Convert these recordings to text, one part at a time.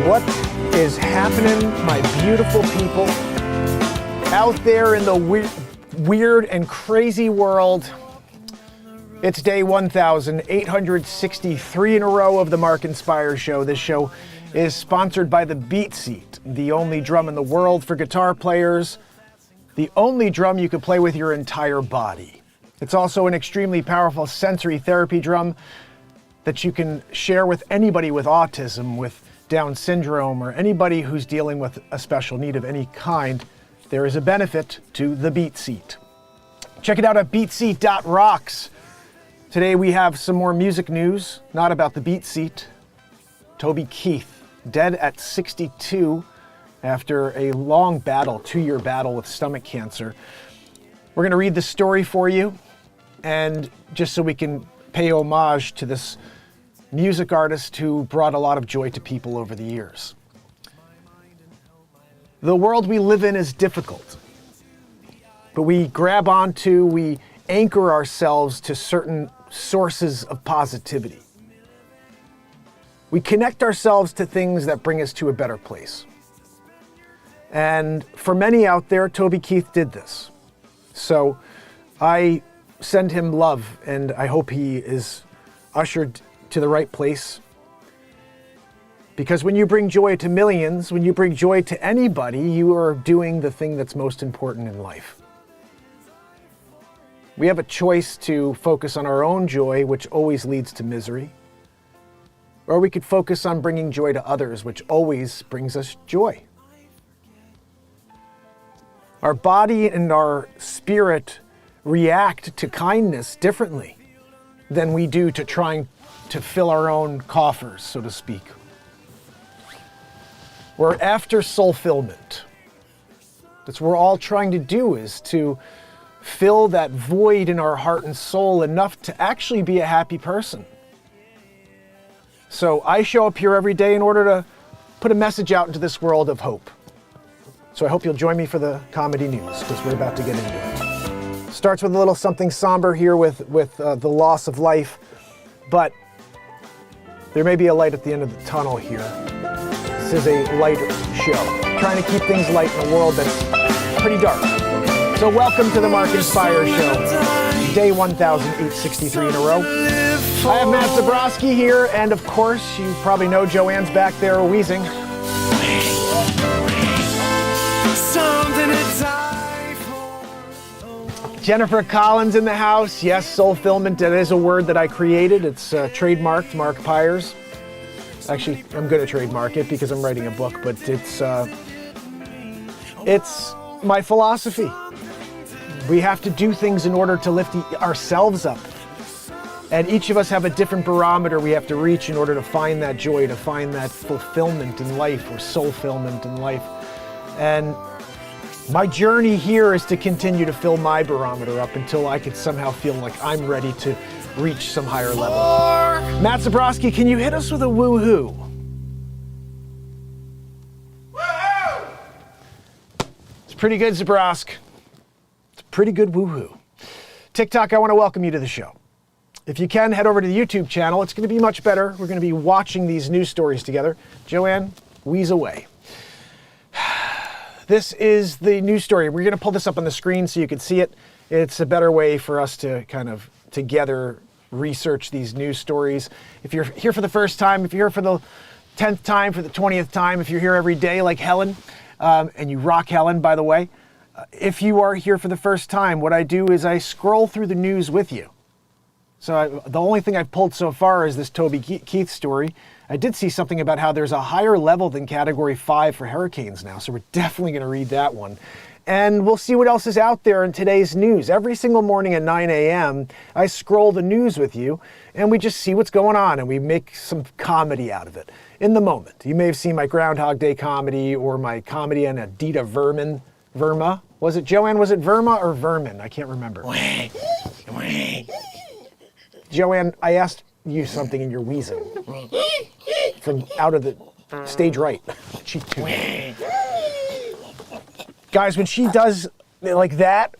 What is happening, my beautiful people, out there in the weird and crazy world? It's day 1,863 in a row of the Mark Inspire Show. This show is sponsored by the BeatSeat, the only drum in the world for guitar players, the only drum you can play with your entire body. It's also an extremely powerful sensory therapy drum that you can share with anybody with autism, with Down syndrome, or anybody who's dealing with a special need of any kind. There is a benefit to the BeatSeat. Check it out at beatseat.rocks. Today we have some more music news, not about the BeatSeat. Toby Keith, dead at 62 after a long battle, 2-year battle with stomach cancer. We're going to read the story for you, and just so we can pay homage to this music artist who brought a lot of joy to people over the years. The world we live in is difficult, but we grab onto, we anchor ourselves to certain sources of positivity. We connect ourselves to things that bring us to a better place. And for many out there, Toby Keith did this. So I send him love, and I hope he is ushered to the right place. Because when you bring joy to millions, when you bring joy to anybody, you are doing the thing that's most important in life. We have a choice to focus on our own joy, which always leads to misery. Or we could focus on bringing joy to others, which always brings us joy. Our body and our spirit react to kindness differently than we do to trying to fill our own coffers, so to speak. We're after soulfillment. That's what we're all trying to do, is to fill that void in our heart and soul enough to actually be a happy person. So I show up here every day in order to put a message out into this world of hope. So I hope you'll join me for the comedy news, because we're about to get into it. Starts with a little something somber here with the loss of life, but there may be a light at the end of the tunnel here. This is a light show, trying to keep things light in a world that's pretty dark. So welcome to the Mark Inspire Show, day 1,863 in a row. I have Matt Zabrowski here, and of course, you probably know Joanne's back there wheezing. Jennifer Collins in the house. Yes, soulfillment, that is a word that I created. It's trademarked, Mark Pires. Actually, I'm going to trademark it because I'm writing a book, but it's my philosophy. We have to do things in order to lift ourselves up. And each of us have a different barometer we have to reach in order to find that joy, to find that fulfillment in life, or soulfillment in life. And my journey here is to continue to fill my barometer up until I can somehow feel like I'm ready to reach some higher level. Matt Zabrowski, can you hit us with a woohoo? Woohoo! It's pretty good, Zabrowski. It's a pretty good woohoo. TikTok, I want to welcome you to the show. If you can, head over to the YouTube channel. It's going to be much better. We're going to be watching these news stories together. Joanne, wheeze away. This is the news story. We're going to pull this up on the screen so you can see it. It's a better way for us to kind of together research these news stories. If you're here for the first time, if you're here for the 10th time, for the 20th time, if you're here every day like Helen, and you rock Helen, by the way, if you are here for the first time, what I do is I scroll through the news with you. So the only thing I've pulled so far is this Toby Keith story. I did see something about how there's a higher level than Category 5 for hurricanes now, so we're definitely going to read that one. And we'll see what else is out there in today's news. Every single morning at 9 a.m., I scroll the news with you, and we just see what's going on, and we make some comedy out of it in the moment. You may have seen my Groundhog Day comedy or my comedy on Adita Verma. Was it, Joanne, was it Verma or Vermin? I can't remember. Joanne, I asked you something and you're wheezing from out of the stage right. Cheek too. Guys, when she does like that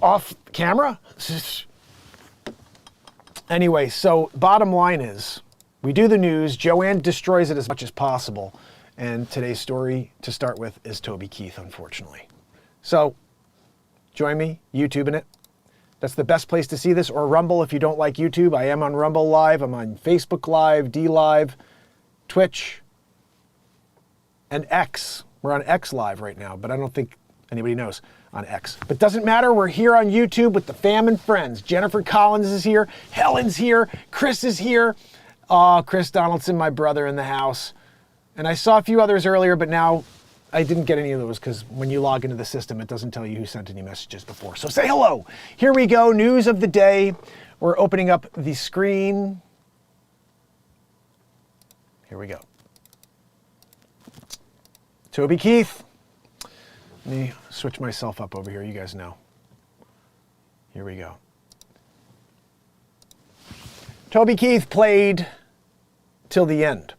off camera, Anyway, so bottom line is, we do the news, Joanne destroys it as much as possible, and today's story, to start with, is Toby Keith, unfortunately. So, join me, YouTubing it. That's the best place to see this, or Rumble if you don't like YouTube. I am on Rumble Live, I'm on Facebook Live, D Live, Twitch, and X. We're on X Live right now, but I don't think anybody knows on X. But doesn't matter, we're here on YouTube with the fam and friends. Jennifer Collins is here, Helen's here, Chris is here. Oh, Chris Donaldson, my brother, in the house. And I saw a few others earlier, but now I didn't get any of those because when you log into the system, it doesn't tell you who sent any messages before. So say hello. Here we go, news of the day. We're opening up the screen. Here we go. Toby Keith. Let me switch myself up over here, you guys know. Here we go. Toby Keith played till the end.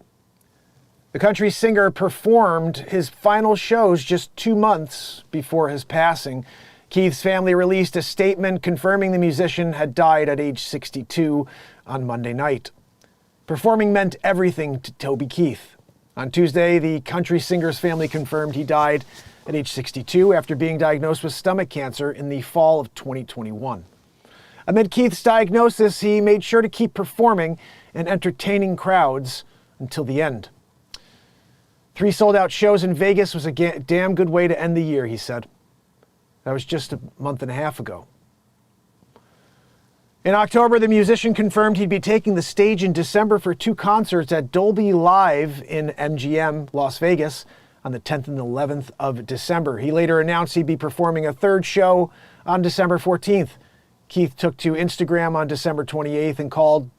The country singer performed his final shows just 2 months before his passing. Keith's family released a statement confirming the musician had died at age 62 on Monday night. Performing meant everything to Toby Keith. On Tuesday, the country singer's family confirmed he died at age 62 after being diagnosed with stomach cancer in the fall of 2021. Amid Keith's diagnosis, he made sure to keep performing and entertaining crowds until the end. 3 sold-out shows in Vegas was a damn good way to end the year, he said. That was just a month and a half ago. In October, the musician confirmed he'd be taking the stage in December for 2 concerts at Dolby Live in MGM, Las Vegas, on the 10th and 11th of December. He later announced he'd be performing a 3rd show on December 14th. Keith took to Instagram on December 28th and called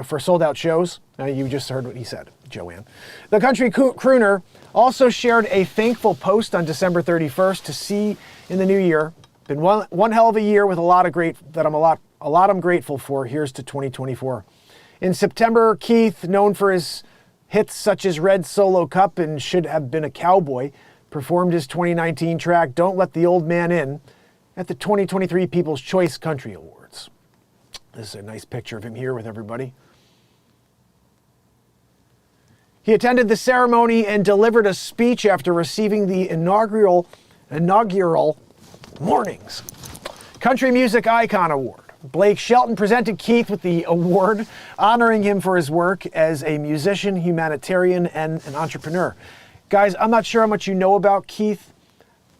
for sold-out shows. You just heard what he said, Joanne. The country crooner also shared a thankful post on December 31st to see in the new year. Been one hell of a year with a lot I'm grateful for. Here's to 2024. In September, Keith, known for his hits such as Red Solo Cup and Should Have Been a Cowboy, performed his 2019 track Don't Let the Old Man In at the 2023 People's Choice Country Awards. This is a nice picture of him here with everybody. He attended the ceremony and delivered a speech after receiving the inaugural Mornings Country Music Icon Award. Blake Shelton presented Keith with the award, honoring him for his work as a musician, humanitarian, and an entrepreneur. Guys, I'm not sure how much you know about Keith.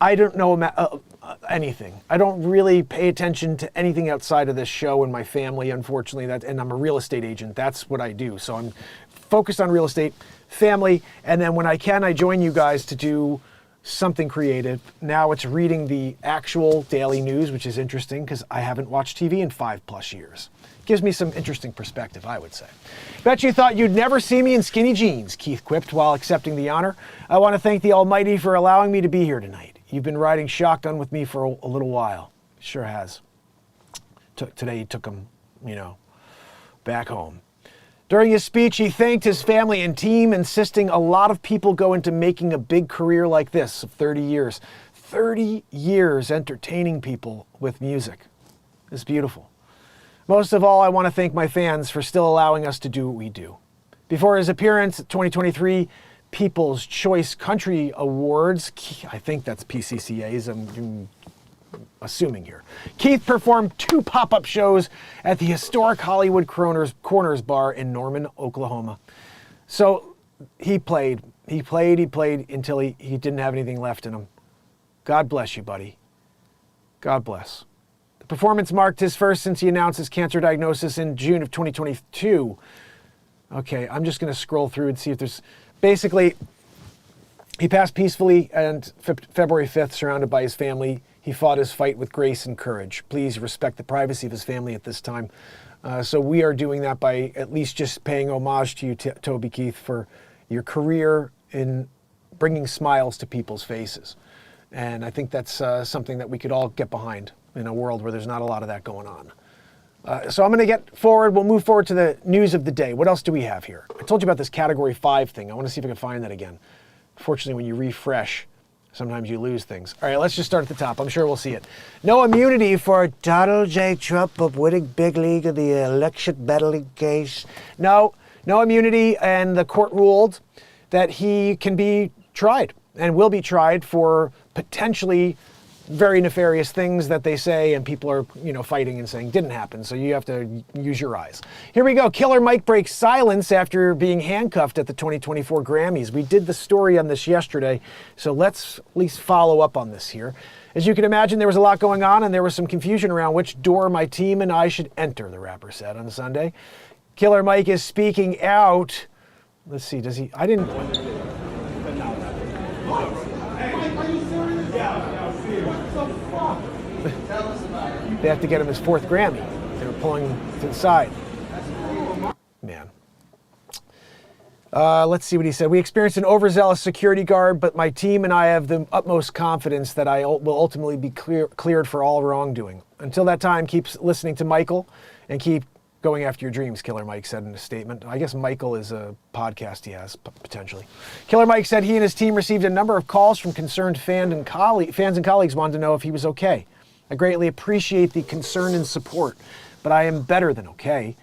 I don't know anything. I don't really pay attention to anything outside of this show and my family, unfortunately. And I'm a real estate agent. That's what I do. So I'm focused on real estate, family, and then when I can, I join you guys to do something creative. Now it's reading the actual daily news, which is interesting because I haven't watched TV in 5+ years. Gives me some interesting perspective, I would say. Bet you thought you'd never see me in skinny jeans, Keith quipped while accepting the honor. I want to thank the Almighty for allowing me to be here tonight. You've been riding shotgun with me for a little while. Sure has. Today he took him, back home. During his speech, he thanked his family and team, insisting a lot of people go into making a big career like this of 30 years. 30 years entertaining people with music. It's beautiful. Most of all, I want to thank my fans for still allowing us to do what we do. Before his appearance at 2023 People's Choice Country Awards, I think that's PCCA's, I'm assuming here, Keith performed 2 pop-up shows at the historic Hollywood Corners Bar in Norman, Oklahoma. So he played until he didn't have anything left in him. God bless you, buddy. God bless. The performance marked his first since he announced his cancer diagnosis in June of 2022. Okay, I'm just going to scroll through and see if there's... Basically, he passed peacefully and February 5th, surrounded by his family. He fought his fight with grace and courage. Please respect the privacy of his family at this time. So we are doing that by at least just paying homage to you, Toby Keith, for your career in bringing smiles to people's faces. And I think that's something that we could all get behind in a world where there's not a lot of that going on. So I'm going to get forward. We'll move forward to the news of the day. What else do we have here? I told you about this Category 5 thing. I want to see if I can find that again. Fortunately, when you refresh, Sometimes you lose things. All right, let's just start at the top. I'm sure we'll see it. No immunity for Donald J. Trump of winning big league in the election meddling case. No immunity, and the court ruled that he can be tried and will be tried for potentially very nefarious things that they say, and people are, fighting and saying didn't happen. So you have to use your eyes. Here we go. Killer Mike breaks silence after being handcuffed at the 2024 Grammys. We did the story on this yesterday, so let's at least follow up on this here. As you can imagine, there was a lot going on, and there was some confusion around which door my team and I should enter, the rapper said on Sunday. Killer Mike is speaking out. Let's see, does he? I didn't. They have to get him his 4th Grammy. They were pulling to the side. Man. Let's see what he said. We experienced an overzealous security guard, but my team and I have the utmost confidence that I will ultimately be cleared for all wrongdoing. Until that time, keep listening to Michael and keep going after your dreams, Killer Mike said in a statement. I guess Michael is a podcast he has, potentially. Killer Mike said he and his team received a number of calls from concerned fans and colleagues wanted to know if he was okay. I greatly appreciate the concern and support, but I am better than okay.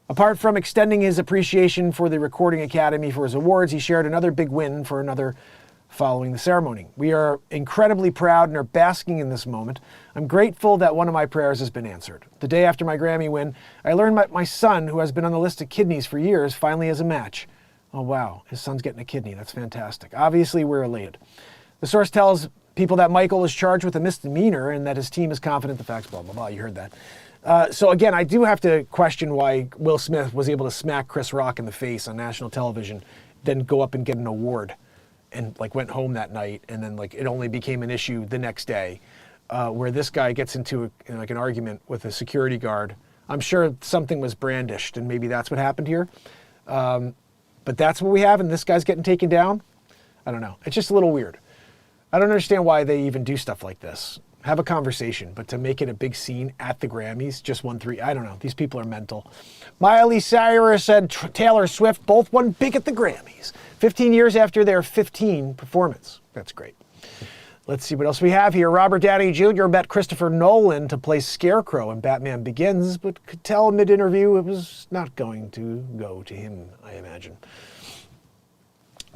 Apart from extending his appreciation for the Recording Academy for his awards, he shared another big win for another following the ceremony. We are incredibly proud and are basking in this moment. I'm grateful that one of my prayers has been answered. The day after my Grammy win, I learned my son, who has been on the list of kidneys for years, finally has a match. Oh wow, his son's getting a kidney. That's fantastic. Obviously, we're elated. The source tells people that Michael was charged with a misdemeanor and that his team is confident the facts, blah, blah, blah. You heard that. So again, I do have to question why Will Smith was able to smack Chris Rock in the face on national television, then go up and get an award, and went home that night, and then it only became an issue the next day, where this guy gets into an argument with a security guard. I'm sure something was brandished, and maybe that's what happened here. But that's what we have, and this guy's getting taken down. I don't know. It's just a little weird. I don't understand why they even do stuff like this. Have a conversation, but to make it a big scene at the Grammys, just 1-3, I don't know. These people are mental. Miley Cyrus and Taylor Swift both won big at the Grammys, 15 years after their 15 performance. That's great. Let's see what else we have here. Robert Downey Jr. met Christopher Nolan to play Scarecrow in Batman Begins, but could tell mid-interview it was not going to go to him, I imagine.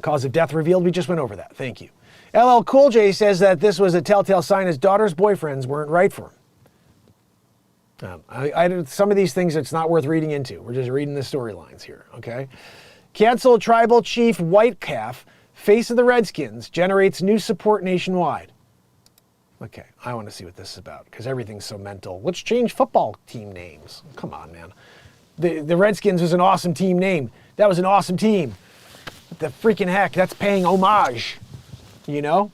Cause of death revealed. We just went over that. Thank you. LL Cool J says that this was a telltale sign his daughter's boyfriends weren't right for him. Some of these things it's not worth reading into. We're just reading the storylines here, okay? Canceled tribal chief White Calf, face of the Redskins, generates new support nationwide. Okay, I want to see what this is about because everything's so mental. Let's change football team names. Come on, man. The Redskins was an awesome team name. That was an awesome team. What the freaking heck? That's paying homage. I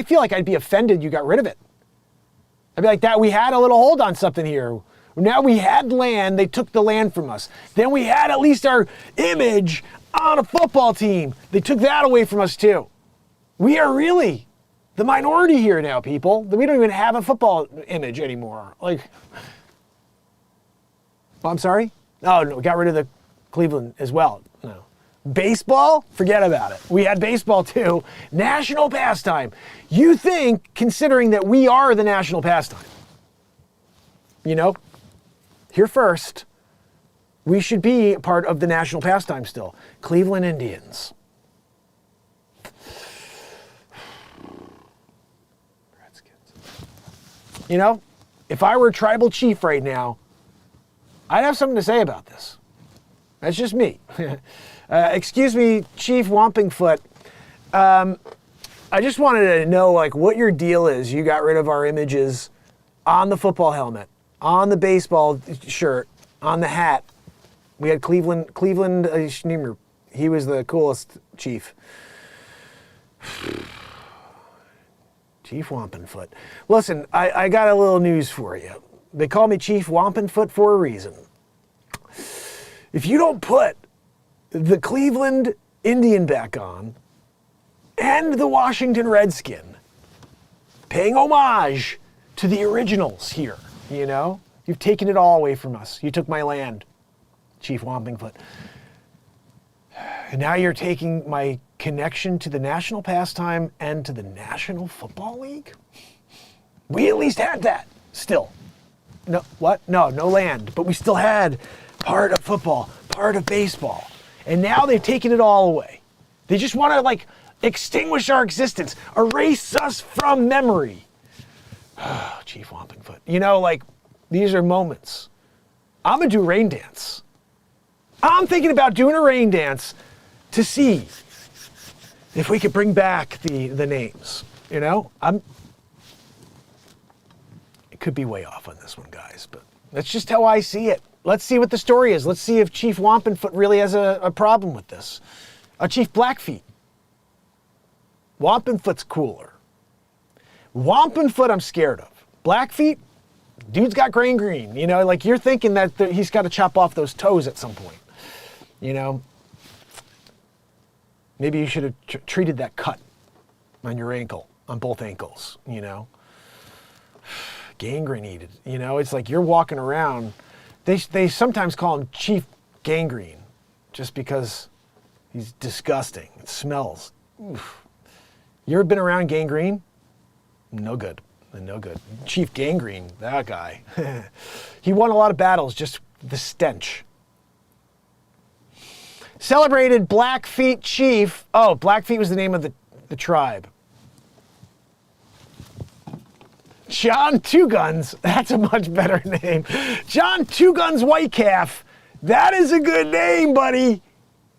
feel like I'd be offended you got rid of it. I'd be like, that we had a little hold on something here. Now we had land, they took the land from us. Then we had at least our image on a football team. They took that away from us too. We are really the minority here now, people. We don't even have a football image anymore. I'm sorry? Oh, no, we got rid of the Cleveland as well. No. Baseball? Forget about it. We had baseball too. National pastime. You think, considering that we are the national pastime, here first, we should be part of the national pastime still. Cleveland Indians. Redskins. If I were a tribal chief right now, I'd have something to say about this. That's just me. Excuse me, Chief Wampingfoot. I just wanted to know what your deal is. You got rid of our images on the football helmet, on the baseball shirt, on the hat. We had Cleveland Schneemer. He was the coolest chief. Chief Wampingfoot. Listen, I got a little news for you. They call me Chief Wampingfoot for a reason. If you don't put the Cleveland Indian back on and the Washington Redskin, paying homage to the originals here, you've taken it all away from us. You took my land, Chief Wampingfoot. And now you're taking my connection to the national pastime and to the National Football League? We at least had that still. No, what? No land, but we still had part of football, part of baseball. And now they've taken it all away. They just want to like extinguish our existence, erase us from memory. Chief Wampingfoot. You know, like, these are moments. I'm gonna do a rain dance. I'm thinking about doing a rain dance to see if we could bring back the names. You know, it could be way off on this one, guys, but that's just how I see it. Let's see what the story is. Let's see if Chief Wampingfoot really has a problem with this. Chief Blackfeet. Wampingfoot's cooler. Wampingfoot I'm scared of. Blackfeet, dude's got green. You know, like you're thinking that he's got to chop off those toes at some point. You know, maybe you should have treated that cut on your ankle, on both ankles, you know. Gangrene, you know, it's like you're walking around. They sometimes call him Chief Gangrene just because he's disgusting. It smells. Oof. You ever been around gangrene? No good. No good. Chief Gangrene, that guy. He won a lot of battles, just the stench. Celebrated Blackfeet chief. Oh, Blackfeet was the name of the tribe. John Two Guns. That's a much better name. John Two Guns Whitecalf. That is a good name, buddy.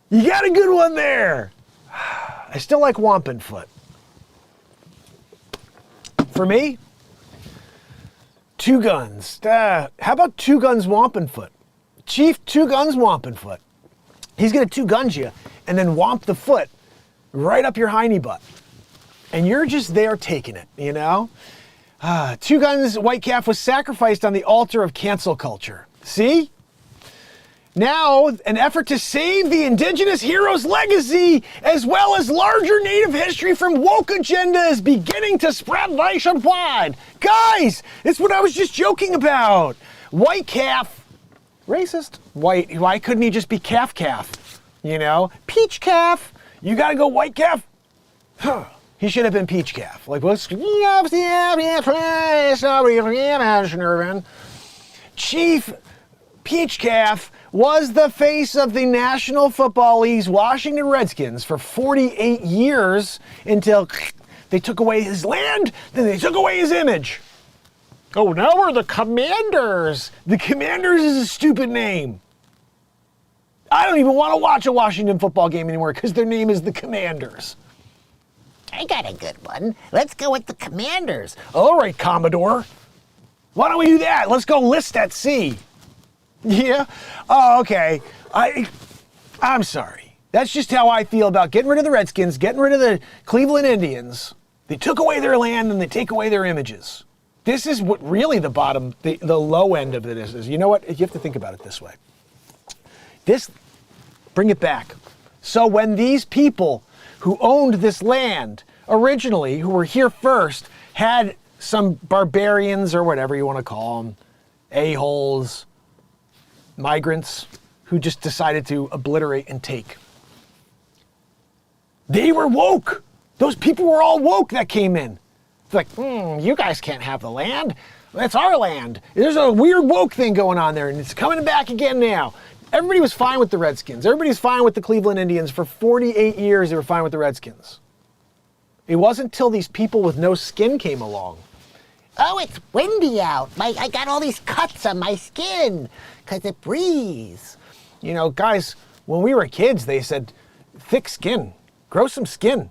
You got a good one there. I still like Wampingfoot. For me, Two Guns. How about Two Guns Wampingfoot? Chief Two Guns Wampingfoot. He's going to two guns you and then womp the foot right up your hiney butt. And you're just there taking it, you know? Two Guns Whitecalf was sacrificed on the altar of cancel culture. See? Now, an effort to save the indigenous hero's legacy, as well as larger Native history from woke agenda, is beginning to spread nationwide. Guys, it's what I was just joking about. Whitecalf, racist. Why couldn't he just be calf? You know? Peach calf. You gotta go Whitecalf? Huh. He should have been Peach Calf. Like, what's Chief Peach Calf was the face of the National Football League's Washington Redskins for 48 years until they took away his land, then they took away his image. Oh, now we're the Commanders. The Commanders is a stupid name. I don't even want to watch a Washington football game anymore because their name is the Commanders. I got a good one. Let's go with the Commanders. All right, Commodore. Why don't we do that? Let's go list at sea. Yeah? Oh, okay. I'm sorry. That's just how I feel about getting rid of the Redskins, getting rid of the Cleveland Indians. They took away their land and they take away their images. This is what really the bottom, the low end of it is. You know what? You have to think about it this way. Bring it back. So when these people who owned this land originally, who were here first, had some barbarians or whatever you want to call them, a-holes, migrants, who just decided to obliterate and take. They were woke. Those people were all woke that came in. It's like, you guys can't have the land. That's our land. There's a weird woke thing going on there, and it's coming back again now. Everybody was fine with the Redskins. Everybody's fine with the Cleveland Indians. For 48 years, they were fine with the Redskins. It wasn't until these people with no skin came along. Oh, it's windy out. I got all these cuts on my skin because it breathes. You know, guys, when we were kids, they said, thick skin, grow some skin.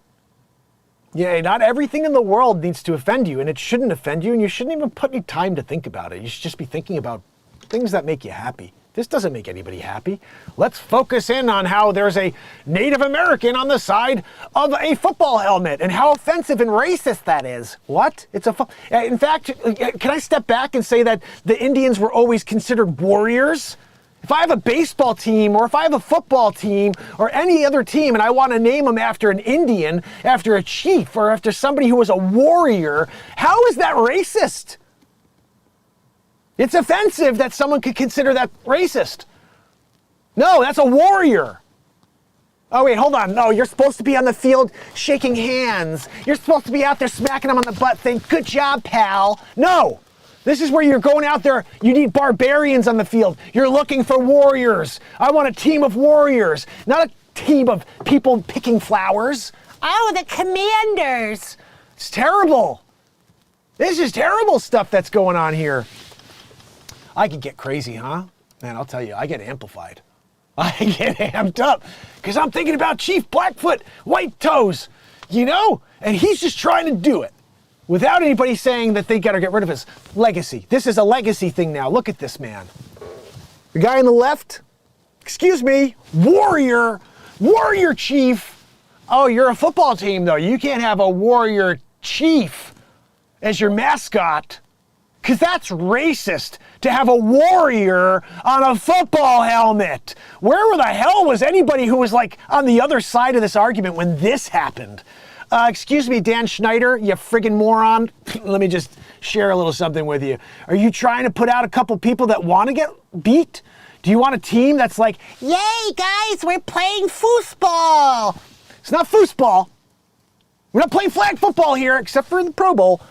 Yeah, not everything in the world needs to offend you, and it shouldn't offend you, and you shouldn't even put any time to think about it. You should just be thinking about things that make you happy. This doesn't make anybody happy. Let's focus in on how there's a Native American on the side of a football helmet and how offensive and racist that is. What? In fact, can I step back and say that the Indians were always considered warriors? If I have a baseball team or if I have a football team or any other team and I want to name them after an Indian, after a chief, or after somebody who was a warrior, how is that racist? It's offensive that someone could consider that racist. No, that's a warrior. Oh, wait, hold on. No, you're supposed to be on the field shaking hands. You're supposed to be out there smacking them on the butt saying, good job, pal. No, this is where you're going out there. You need barbarians on the field. You're looking for warriors. I want a team of warriors, not a team of people picking flowers. Oh, the commanders. It's terrible. This is terrible stuff that's going on here. I could get crazy, huh? Man, I'll tell you, I get amplified. I get amped up because I'm thinking about Chief Blackfoot, White Toes, you know? And he's just trying to do it without anybody saying that they got to get rid of his legacy. This is a legacy thing now. Look at this man. The guy on the left, excuse me, warrior chief. Oh, you're a football team though. You can't have a warrior chief as your mascot. Because that's racist to have a warrior on a football helmet. Where the hell was anybody who was like on the other side of this argument when this happened? Excuse me, Dan Schneider, you friggin' moron. Let me just share a little something with you. Are you trying to put out a couple people that want to get beat? Do you want a team that's like, Yay, guys, we're playing foosball. It's not foosball. We're not playing flag football here, except for in the Pro Bowl.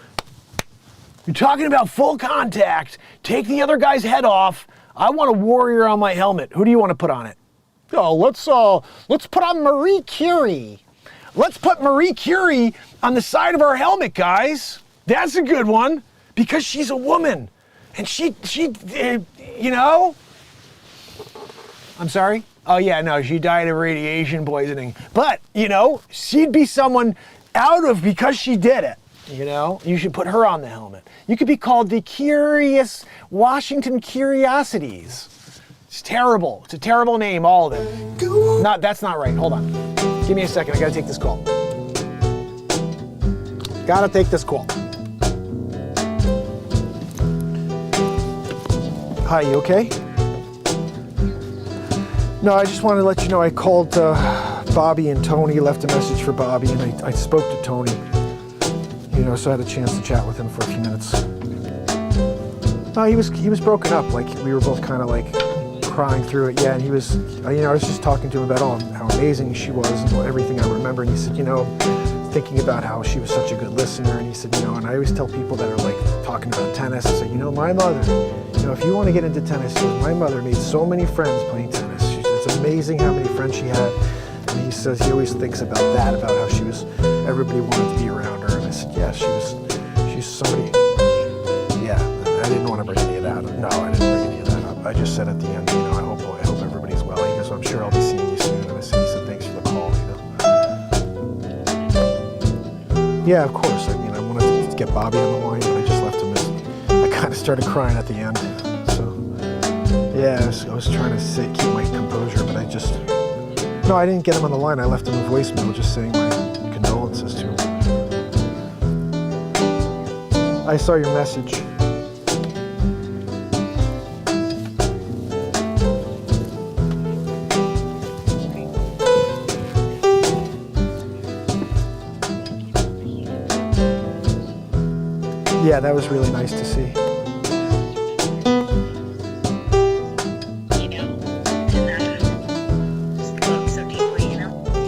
You're talking about full contact, take the other guy's head off. I want a warrior on my helmet. Who do you want to put on it? Oh, let's put on Marie Curie. Let's put Marie Curie on the side of our helmet, guys. That's a good one because she's a woman. And she, you know? I'm sorry? Oh yeah, no, she died of radiation poisoning. But, you know, she'd be someone because she did it. You know, you should put her on the helmet. You could be called the Curious Washington Curiosities. It's terrible. It's a terrible name, all of them. That's not right. Hold on. Give me a second. I gotta take this call. Gotta take this call. Hi, you okay? No, I just wanted to let you know I called Bobby and Tony, left a message for Bobby, and I spoke to Tony. You know, so I had a chance to chat with him for a few minutes. No, he was broken up. Like we were both kind of like crying through it. Yeah, and he was, you know, I was just talking to him about how amazing she was and everything I remember. And he said, you know, thinking about how she was such a good listener. And he said, you know, and I always tell people that are like talking about tennis, I say, you know, my mother, you know, if you want to get into tennis, my mother made so many friends playing tennis. It's amazing how many friends she had. And he says he always thinks about that, about how she was, everybody wanted to be around her. And I said, yeah, she's somebody. Yeah, I didn't want to bring any of that up. No, I didn't bring any of that up. I just said at the end, you know, I hope everybody's well. He goes, I'm sure I'll be seeing you soon. And he said, thanks for the call, you know. Yeah, of course. I mean, I wanted to get Bobby on the line, but I just left him. I kind of started crying at the end. So, yeah, I was trying to keep my composure, but no, I didn't get him on the line. I left him a voicemail just saying my condolences to him. I saw your message. Yeah, that was really nice to see.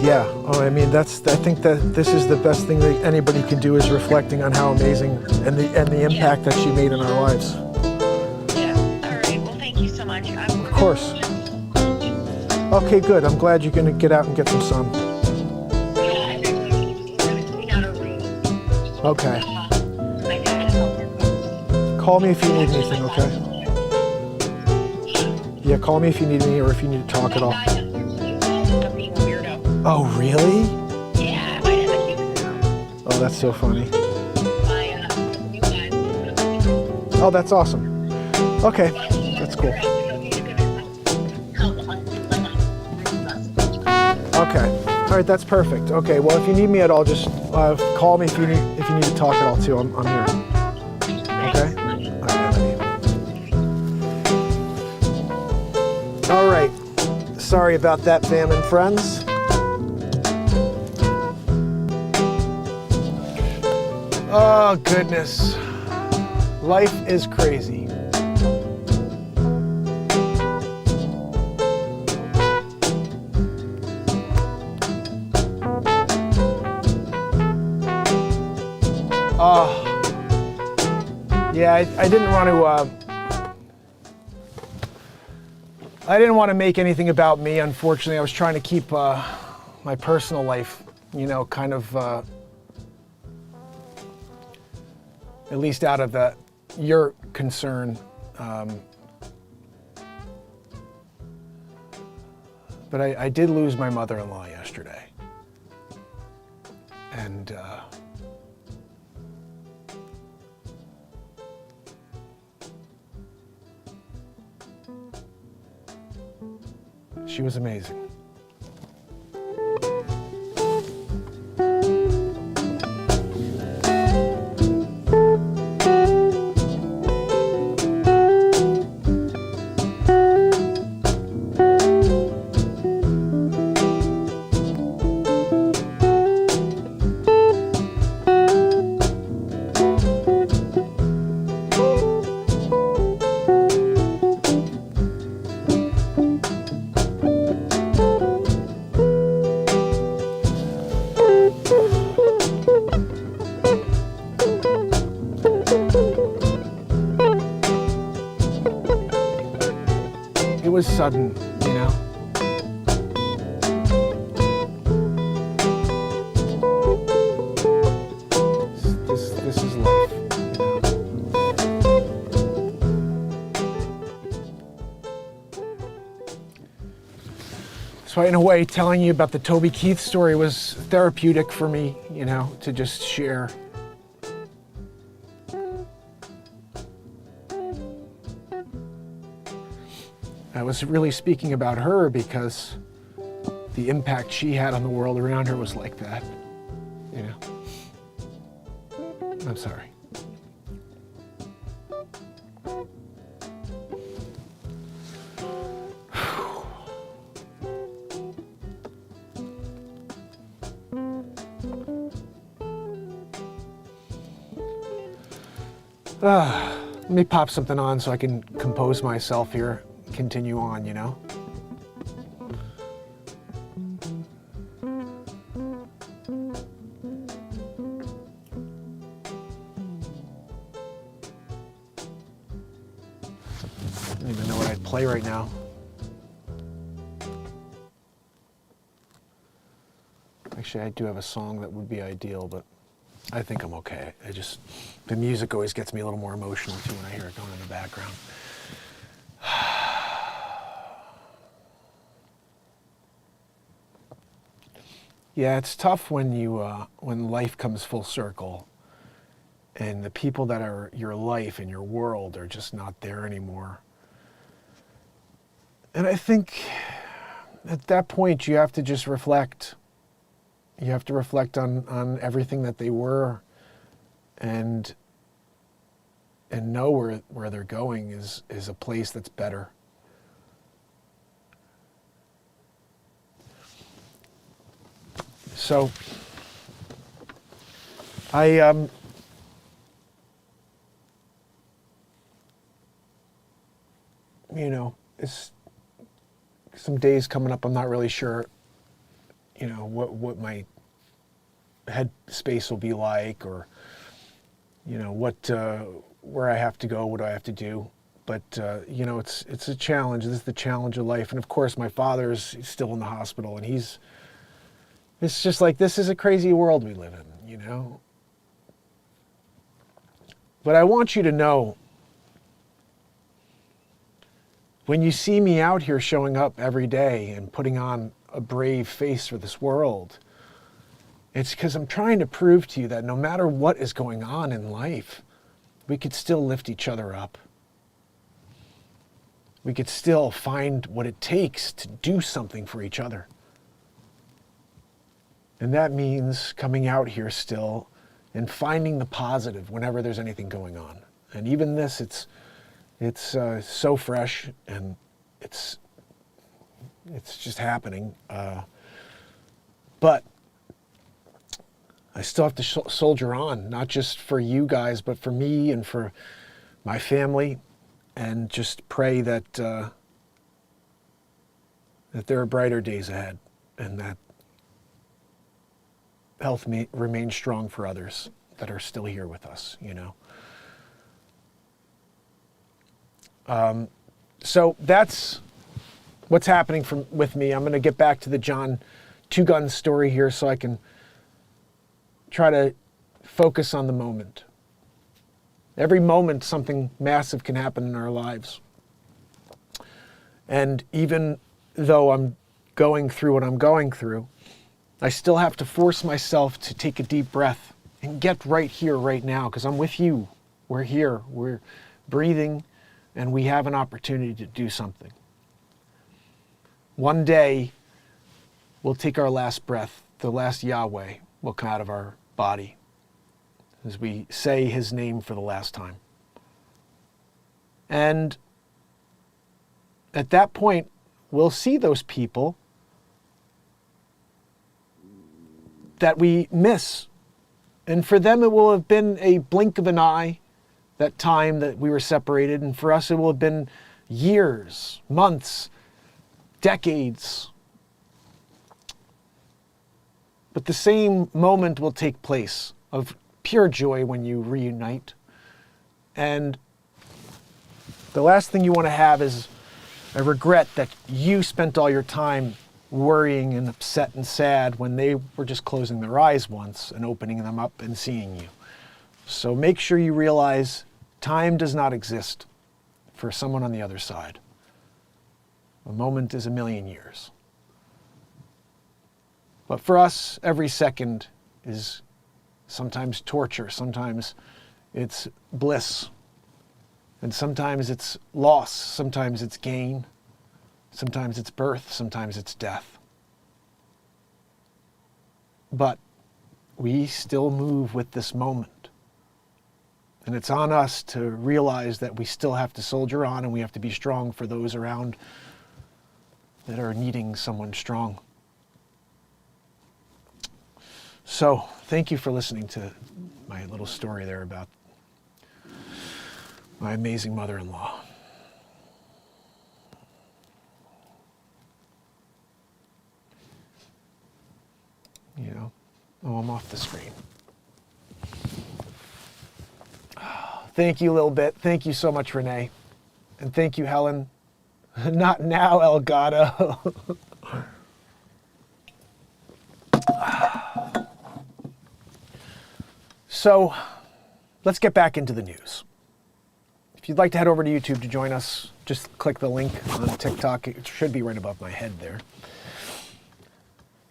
Yeah, oh, I mean, I think that this is the best thing that anybody can do is reflecting on how amazing and the impact that she made in our lives. Yeah, all right, well, thank you so much. Of course. Okay, good. I'm glad you're going to get out and get some sun. Okay. Call me if you need anything, okay? Yeah, call me if you need me or if you need to talk at all. Oh, really? Yeah, I have a cute girl. Oh, that's so funny. Oh, that's awesome. Okay, that's cool. Okay, all right, that's perfect. Okay, well, if you need me at all, just call me if you need to talk at all too. I'm here. Okay. All right. Sorry about that, fam and friends. Oh, goodness. Life is crazy. Yeah, I didn't want to. I didn't want to make anything about me. Unfortunately, I was trying to keep my personal life, kind of at least out of your concern. But I did lose my mother-in-law yesterday, and she was amazing. It was sudden, This is life, So in a way, telling you about the Toby Keith story was therapeutic for me, to just share. I was really speaking about her because the impact she had on the world around her was like that, I'm sorry. Let me pop something on so I can compose myself here. Continue on, I don't even know what I'd play right now. Actually, I do have a song that would be ideal, but I think I'm okay. The music always gets me a little more emotional too when I hear it going in the background. Yeah, it's tough when when life comes full circle and the people that are your life and your world are just not there anymore. And I think at that point you have to just reflect. You have to reflect on everything that they were and know where they're going is a place that's better. So it's some days coming up. I'm not really sure, what my head space will be like, or where I have to go, what do I have to do. But it's a challenge. This is the challenge of life. And of course, my father's still in the hospital, and it's just like, this is a crazy world we live in, But I want you to know, when you see me out here showing up every day and putting on a brave face for this world, it's because I'm trying to prove to you that no matter what is going on in life, we could still lift each other up. We could still find what it takes to do something for each other. And that means coming out here still and finding the positive whenever there's anything going on. And even this, it's so fresh, and it's just happening. But I still have to soldier on, not just for you guys, but for me and for my family, and just pray that there are brighter days ahead, and that health remains strong for others. that are still here with us, you know. So that's what's happening with me. I'm going to get back to the John Two Guns story here so I can try to focus on the moment. Every moment, something massive can happen in our lives. And even though I'm going through what I'm going through, I still have to force myself to take a deep breath and get right here, right now, because I'm with you. We're here, we're breathing, and we have an opportunity to do something. One day, we'll take our last breath, the last Yahweh will come out of our body as we say his name for the last time. And at that point, we'll see those people that we miss. And for them, it will have been a blink of an eye, that time that we were separated. And for us, it will have been years, months, decades. But the same moment will take place of pure joy when you reunite. And the last thing you want to have is a regret that you spent all your time worrying and upset and sad when they were just closing their eyes once and opening them up and seeing you. So make sure you realize time does not exist for someone on the other side. A moment is a million years. But for us, every second is sometimes torture, sometimes it's bliss, and sometimes it's loss, sometimes it's gain, sometimes it's birth, sometimes it's death. But we still move with this moment. And it's on us to realize that we still have to soldier on and we have to be strong for those around that are needing someone strong. So, thank you for listening to my little story there about my amazing mother-in-law. You know, oh, I'm off the screen. Thank you, Lil Bit. Thank you so much, Renee. And thank you, Helen. Not now, Elgato. So, let's get back into the news. If you'd like to head over to YouTube to join us, just click the link on TikTok. It should be right above my head there.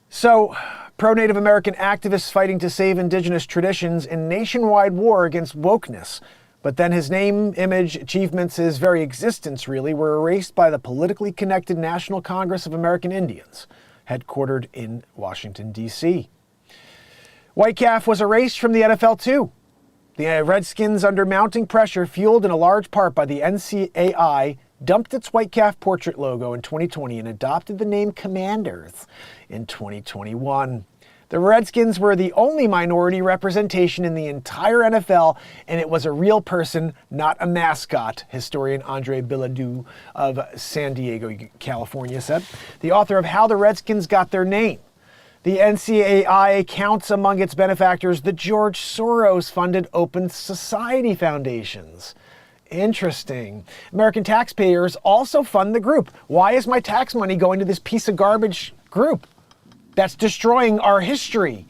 So, pro-Native American activists fighting to save indigenous traditions in nationwide war against wokeness. But then his name, image, achievements, his very existence really, were erased by the politically connected National Congress of American Indians, headquartered in Washington, D.C. White Calf was erased from the NFL too. The Redskins, under mounting pressure fueled in a large part by the NCAI, dumped its White Calf portrait logo in 2020 and adopted the name Commanders in 2021. The Redskins were the only minority representation in the entire NFL, and it was a real person, not a mascot, historian Andre Bilodeau of San Diego, California said, the author of How the Redskins Got Their Name. The NCAI counts among its benefactors the George Soros-funded Open Society Foundations. Interesting. American taxpayers also fund the group. Why is my tax money going to this piece of garbage group that's destroying our history?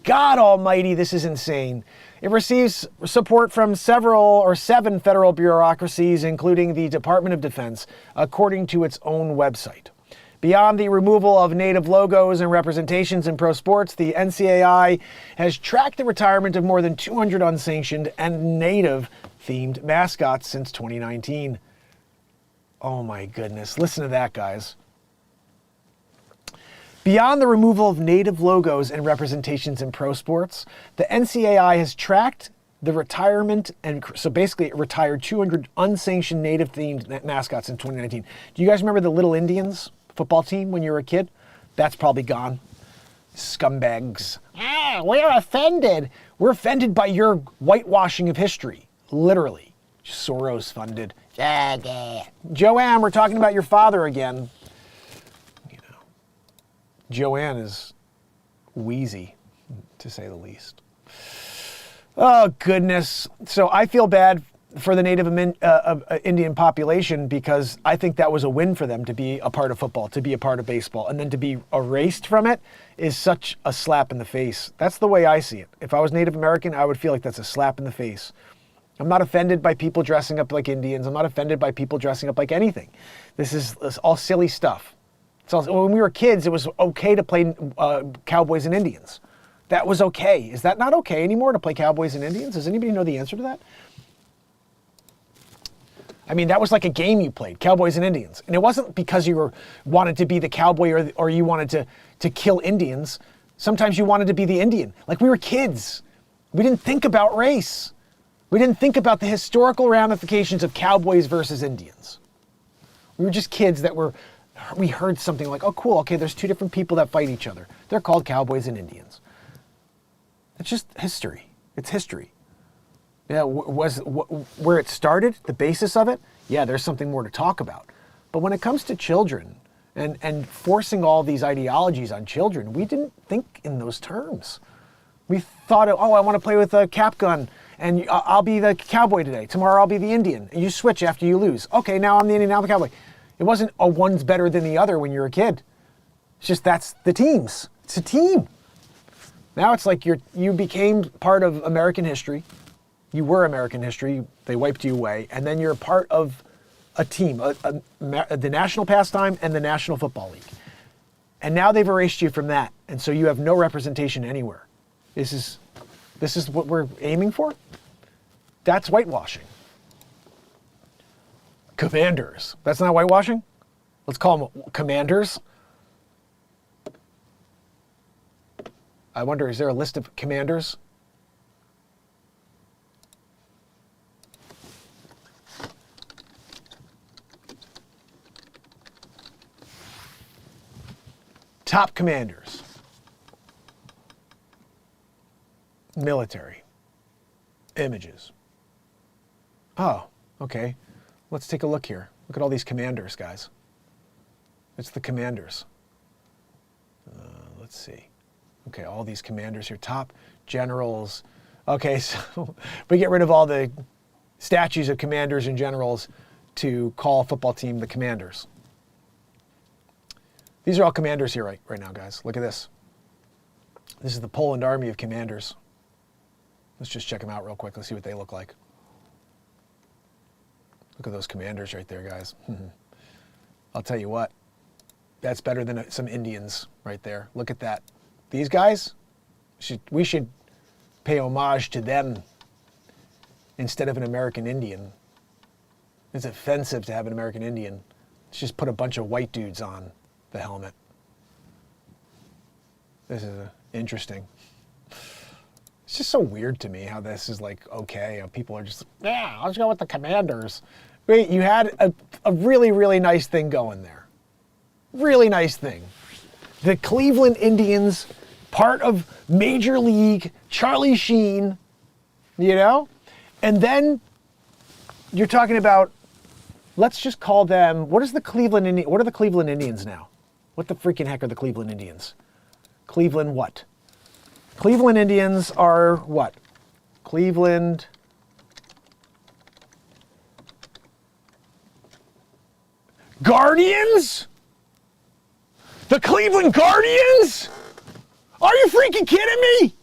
God almighty, this is insane. It receives support from seven federal bureaucracies, including the Department of Defense, according to its own website. Beyond the removal of Native logos and representations in pro sports, the NCAI has tracked the retirement of more than 200 unsanctioned and Native-themed mascots since 2019. Oh my goodness, listen to that, guys. Beyond the removal of Native logos and representations in pro sports, the NCAI has tracked the retirement, and so basically it retired 200 unsanctioned Native-themed mascots in 2019. Do you guys remember the Little Indians football team when you were a kid? That's probably gone. Scumbags. We're offended. We're offended by your whitewashing of history. Literally. Soros funded. Joanne, we're talking about your father again. You know, Joanne is wheezy, to say the least. Oh, goodness. So I feel bad for the Native Indian population because I think that was a win for them to be a part of football, to be a part of baseball, and then to be erased from it is such a slap in the face. That's the way I see it. If I was Native American, I would feel like that's a slap in the face. I'm not offended by people dressing up like Indians. I'm not offended by people dressing up like anything. This is all silly stuff. When we were kids, it was okay to play cowboys and Indians. That was okay. Is that not okay anymore to play cowboys and Indians? Does anybody know the answer to that? I mean, that was like a game you played, cowboys and Indians. And it wasn't because you wanted to be the cowboy or you wanted to kill Indians. Sometimes you wanted to be the Indian. Like, we were kids. We didn't think about race. We didn't think about the historical ramifications of cowboys versus Indians. We were just kids we heard something like, oh, cool, okay, there's two different people that fight each other. They're called cowboys and Indians. It's just history. It's history. Yeah, where it started, the basis of it, yeah, there's something more to talk about. But when it comes to children and forcing all these ideologies on children, we didn't think in those terms. We thought, oh, I want to play with a cap gun, and I'll be the cowboy today. Tomorrow I'll be the Indian. And you switch after you lose. Okay, now I'm the Indian, now I'm the cowboy. It wasn't one's better than the other when you're a kid. It's just that's the teams. It's a team. Now it's like you became part of American history. You were American history. They wiped you away. And then you're a part of a team, the national pastime and the National Football League. And now they've erased you from that. And so you have no representation anywhere. This is what we're aiming for? That's whitewashing. Commanders. That's not whitewashing? Let's call them commanders. I wonder, is there a list of commanders? Top commanders. Military. Images. Oh, okay. Let's take a look here. Look at all these commanders, guys. It's the commanders. Let's see. Okay, all these commanders here. Top generals. Okay, so we get rid of all the statues of commanders and generals to call a football team the Commanders. These are all commanders here right now, guys. Look at this. This is the Poland Army of Commanders. Let's just check them out real quick. Let's see what they look like. Look at those commanders right there, guys. I'll tell you what. That's better than some Indians right there. Look at that. These guys, we should pay homage to them instead of an American Indian. It's offensive to have an American Indian. Let's just put a bunch of white dudes on the helmet. This is interesting. It's just so weird to me how this is like, okay, people are just, yeah, let's go with the Commanders. Wait, you had a really, really nice thing going there. Really nice thing. The Cleveland Indians, part of Major League, Charlie Sheen, you know? And then you're talking about, let's just call them, what are the Cleveland Indians now? What the freaking heck are the Cleveland Indians? Cleveland what? Cleveland Indians are what? Cleveland Guardians? The Cleveland Guardians? Are you freaking kidding me?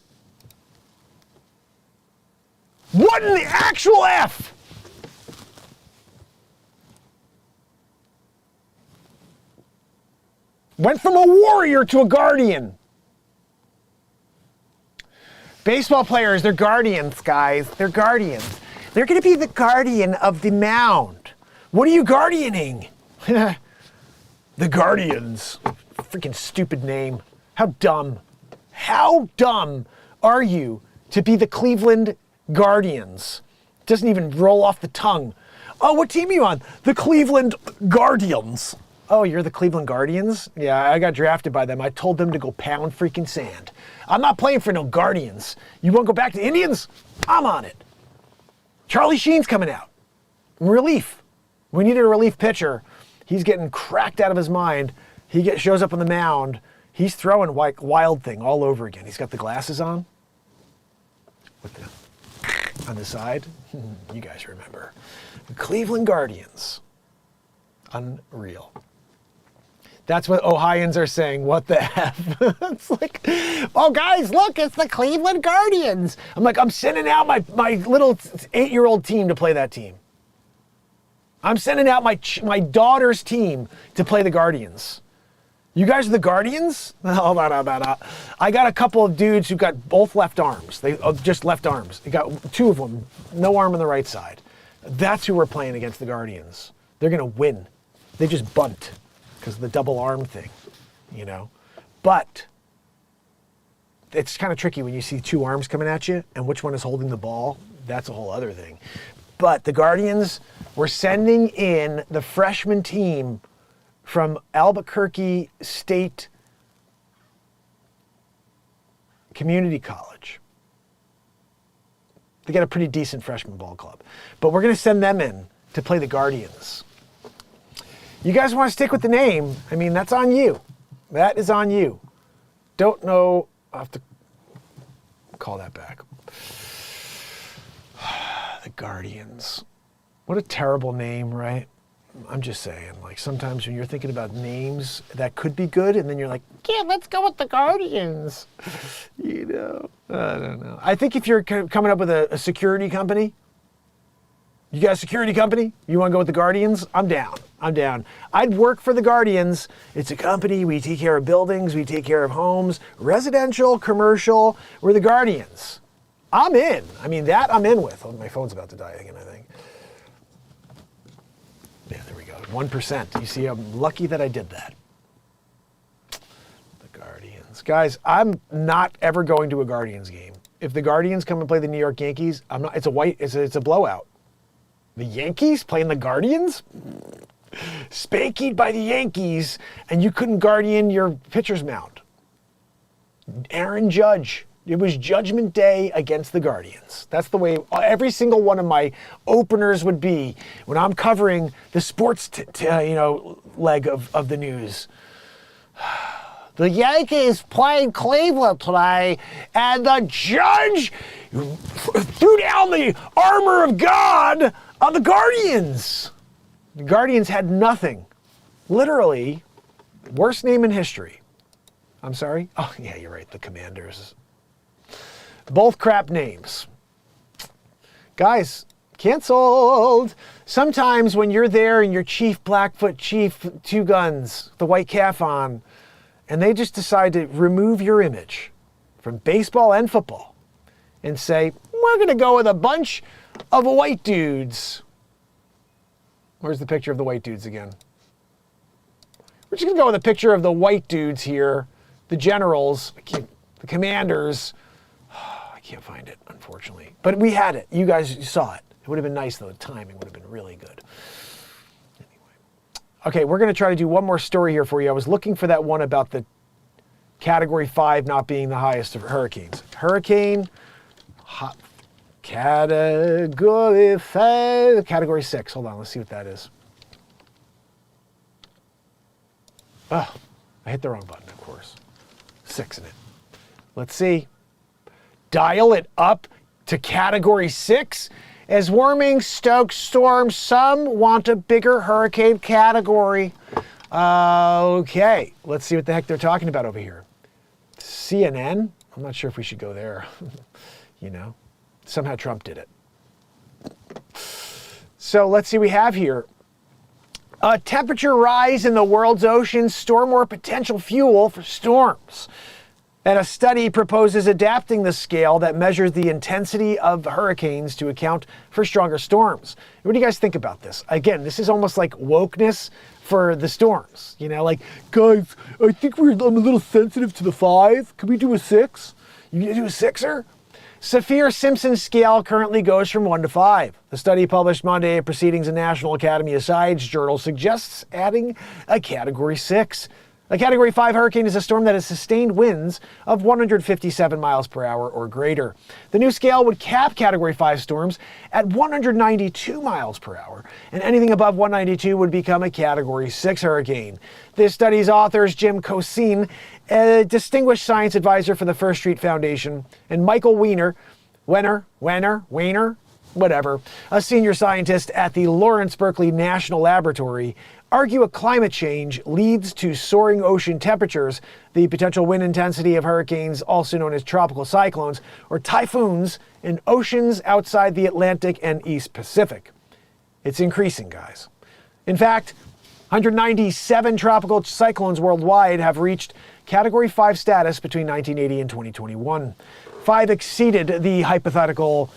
What in the actual F? Went from a warrior to a guardian. Baseball players, they're guardians, guys. They're guardians. They're going to be the guardian of the mound. What are you guardianing? The Guardians. Freaking stupid name. How dumb. How dumb are you to be the Cleveland Guardians? Doesn't even roll off the tongue. Oh, what team are you on? The Cleveland Guardians. Oh, you're the Cleveland Guardians? Yeah, I got drafted by them. I told them to go pound freaking sand. I'm not playing for no Guardians. You want to go back to Indians? I'm on it. Charlie Sheen's coming out. Relief. We needed a relief pitcher. He's getting cracked out of his mind. He shows up on the mound. He's throwing Wild Thing all over again. He's got the glasses on. on the side. You guys remember. The Cleveland Guardians. Unreal. That's what Ohioans are saying. What the F? It's like, oh, guys, look, it's the Cleveland Guardians. I'm like, I'm sending out my little 8-year-old team to play that team. I'm sending out my daughter's team to play the Guardians. You guys are the Guardians? Hold on. I got a couple of dudes who got both left arms. They just left arms. You got 2 of them, no arm on the right side. That's who we're playing against, the Guardians. They're going to win. They just bunt because of the double arm thing, you know. But it's kind of tricky when you see 2 arms coming at you and which one is holding the ball. That's a whole other thing. But the Guardians were sending in the freshman team from Albuquerque State Community College. They got a pretty decent freshman ball club. But we're going to send them in to play the Guardians. You guys want to stick with the name? I mean, that's on you. That is on you. Don't know. I'll have to call that back. The Guardians. What a terrible name, right? I'm just saying, like, sometimes when you're thinking about names that could be good, and then you're like, yeah, let's go with the Guardians. You know, I don't know. I think if you're coming up with a security company, you got a security company, you want to go with the Guardians? I'm down. I'd work for the Guardians. It's a company. We take care of buildings. We take care of homes, residential, commercial. We're the Guardians. I'm in. I mean, that I'm in with. Oh, my phone's about to die again, I think. Yeah, there we go. 1%. You see, I'm lucky that I did that. The Guardians. Guys, I'm not ever going to a Guardians game. If the Guardians come and play the New York Yankees, I'm not. It's a blowout. The Yankees playing the Guardians? Spankied by the Yankees, and you couldn't guardian your pitcher's mound. Aaron Judge. It was Judgment Day against the Guardians. That's the way every single one of my openers would be when I'm covering the sports leg of the news. The Yankees playing Cleveland today, and the Judge threw down the armor of God on the Guardians. The Guardians had nothing. Literally, worst name in history. I'm sorry? Oh, yeah, you're right. The Commanders. Both crap names. Guys, canceled. Sometimes when you're there and you're Chief Blackfoot, Chief Two Guns, the white calf on, and they just decide to remove your image from baseball and football and say, we're going to go with a bunch of white dudes. Where's the picture of the white dudes again? We're just going to go with a picture of the white dudes here, the generals, the commanders. I can't find it, unfortunately. But we had it. You guys saw it. It would have been nice, though. The timing would have been really good. Anyway. Okay, we're going to try to do one more story here for you. I was looking for that one about the Category 5 not being the highest of hurricanes. Hurricane, Category 5, Category 6. Hold on, let's see what that is. Oh, I hit the wrong button, of course. 6 in it. Let's see. Dial it up to Category 6. As warming stokes storms, some want a bigger hurricane category. Okay, let's see what the heck they're talking about over here. CNN? I'm not sure if we should go there. You know, somehow Trump did it. So let's see what we have here. A temperature rise in the world's oceans store more potential fuel for storms. And a study proposes adapting the scale that measures the intensity of hurricanes to account for stronger storms. What do you guys think about this? Again, this is almost like wokeness for the storms. You know, like, guys, I think I'm a little sensitive to the 5. Can we do a 6? You gonna do a 6er? Saffir-Simpson scale currently goes from 1 to 5. The study published Monday at Proceedings in National Academy of Science Journal suggests adding a Category 6. A Category 5 hurricane is a storm that has sustained winds of 157 miles per hour or greater. The new scale would cap Category 5 storms at 192 miles per hour, and anything above 192 would become a Category 6 hurricane. This study's authors, Jim Cosine, a distinguished science advisor for the First Street Foundation, and Michael Weiner, Weiner, whatever, a senior scientist at the Lawrence Berkeley National Laboratory, argue a climate change leads to soaring ocean temperatures, the potential wind intensity of hurricanes, also known as tropical cyclones or typhoons, in oceans outside the Atlantic and East Pacific. It's increasing, guys. In fact, 197 tropical cyclones worldwide have reached Category 5 status between 1980 and 2021. 5 exceeded the hypothetical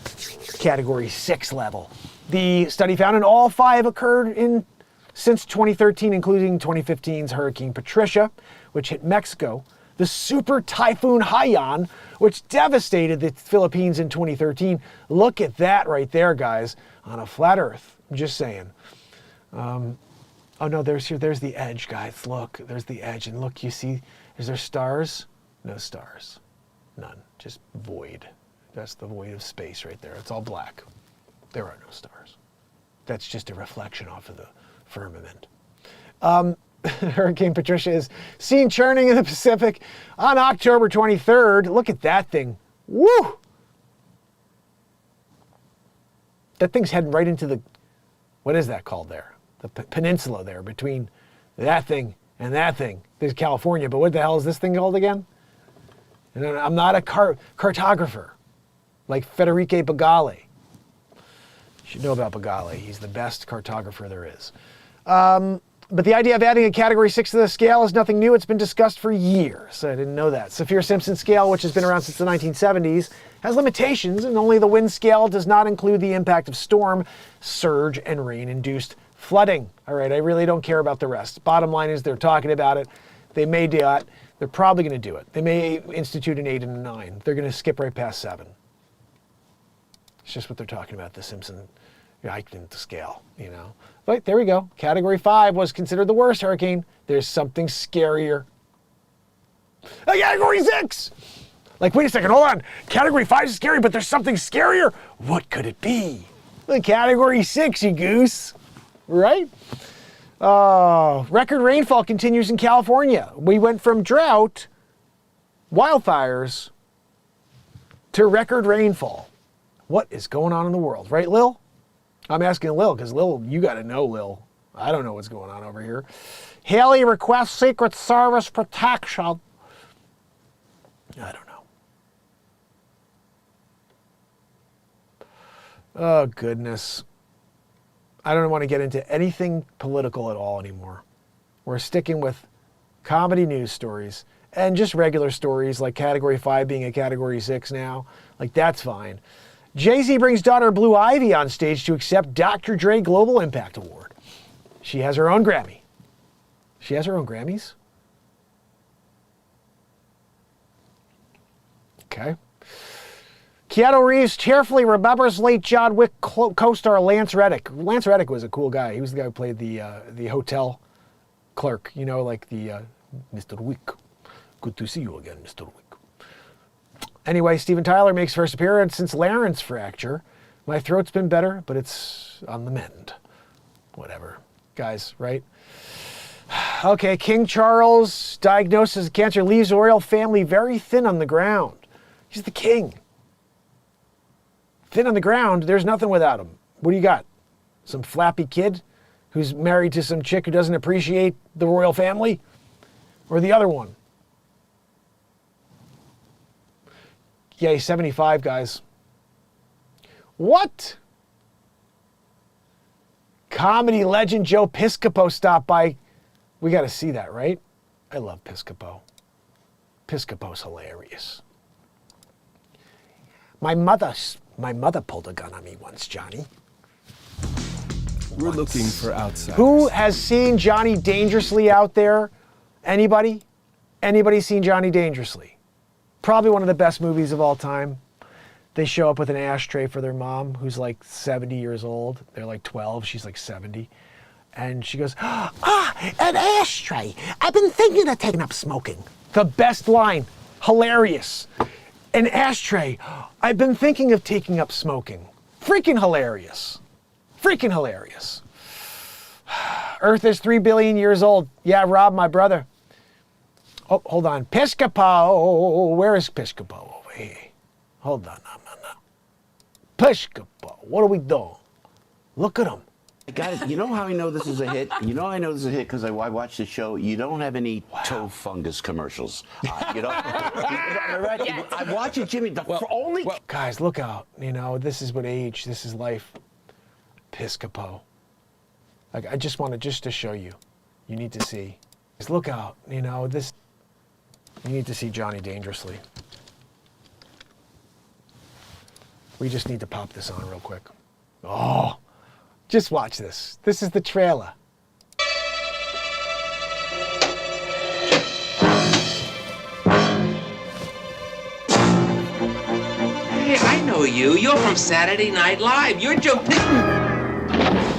Category 6 level. The study found in all 5 occurred since 2013, including 2015's Hurricane Patricia, which hit Mexico, the Super Typhoon Haiyan, which devastated the Philippines in 2013. Look at that right there, guys, on a flat Earth. I'm just saying. Oh no, there's the edge, guys. Look, there's the edge, and look, you see, is there stars? No stars, none, just void. That's the void of space right there. It's all black. There are no stars. That's just a reflection off of the firmament. Hurricane Patricia is seen churning in the Pacific on October 23rd. Look at that thing. Woo! That thing's heading right into the, what is that called there? The peninsula there between that thing and that thing. There's California, but what the hell is this thing called again? And I'm not a cartographer like Federico Bagale. You should know about Bagale. He's the best cartographer there is. But the idea of adding a Category 6 to the scale is nothing new. It's been discussed for years. I didn't know that. Saffir-Simpson scale, which has been around since the 1970s, has limitations, and only the wind scale does not include the impact of storm, surge, and rain-induced flooding. All right, I really don't care about the rest. Bottom line is they're talking about it. They may do it. They're probably going to do it. They may institute an 8 and a 9. They're going to skip right past 7. It's just what they're talking about, the Simpson hiking the scale, you know. But there we go. Category 5 was considered the worst hurricane. There's something scarier. A Category 6! Like, wait a second, hold on. Category 5 is scary, but there's something scarier. What could it be? The Category 6, you goose. Right? Record rainfall continues in California. We went from drought, wildfires, to record rainfall. What is going on in the world? Right, Lil? I'm asking Lil, because Lil, you got to know Lil. I don't know what's going on over here. Haley requests Secret Service protection. I don't know. Oh, goodness. I don't want to get into anything political at all anymore. We're sticking with comedy news stories and just regular stories like Category 5 being a Category 6 now. Like, that's fine. Jay-Z brings daughter Blue Ivy on stage to accept Dr. Dre Global Impact Award. She has her own Grammy. She has her own Grammys? Okay. Keanu Reeves cheerfully remembers late John Wick co-star Lance Reddick. Lance Reddick was a cool guy. He was the guy who played the hotel clerk. You know, like the Mr. Wick. Good to see you again, Mr. Wick. Anyway, Steven Tyler makes first appearance since larynx fracture. My throat's been better, but it's on the mend. Whatever. Guys, right? Okay, King Charles' diagnosis of cancer leaves the royal family very thin on the ground. He's the king. Thin on the ground, there's nothing without him. What do you got? Some flappy kid who's married to some chick who doesn't appreciate the royal family? Or the other one? Yeah, he's 75, guys. What? Comedy legend Joe Piscopo stopped by. We got to see that, right? I love Piscopo. Piscopo's hilarious. My mother pulled a gun on me once, Johnny. We're looking for outsiders. Who has seen Johnny Dangerously out there? Anybody? Anybody seen Johnny Dangerously? Probably one of the best movies of all time. They show up with an ashtray for their mom, who's like 70 years old. They're like 12, she's like 70. And she goes, An ashtray. I've been thinking of taking up smoking. the best line, hilarious. An ashtray, I've been thinking of taking up smoking. Freaking hilarious. Freaking hilarious. Earth is 3 billion years old. Yeah, Rob, my brother. Oh, hold on. Piscopo. Where is Piscopo? Over here. Hold on. No. Piscopo, what are we doing? Look at him. I got it. You know how I know this is a hit? You know I know this is a hit because I watched the show. You don't have any toe fungus commercials. You know, right? I watch it, Jimmy. Guys, look out. You know, this is what age, this is life. Piscopo. Like, I just wanted just to show you. You need to see. Just look out. You know, this. You need to see Johnny Dangerously. We just need to pop this on real quick. Oh, just watch this. This is the trailer. Hey, I know you. You're from Saturday Night Live. You're Joe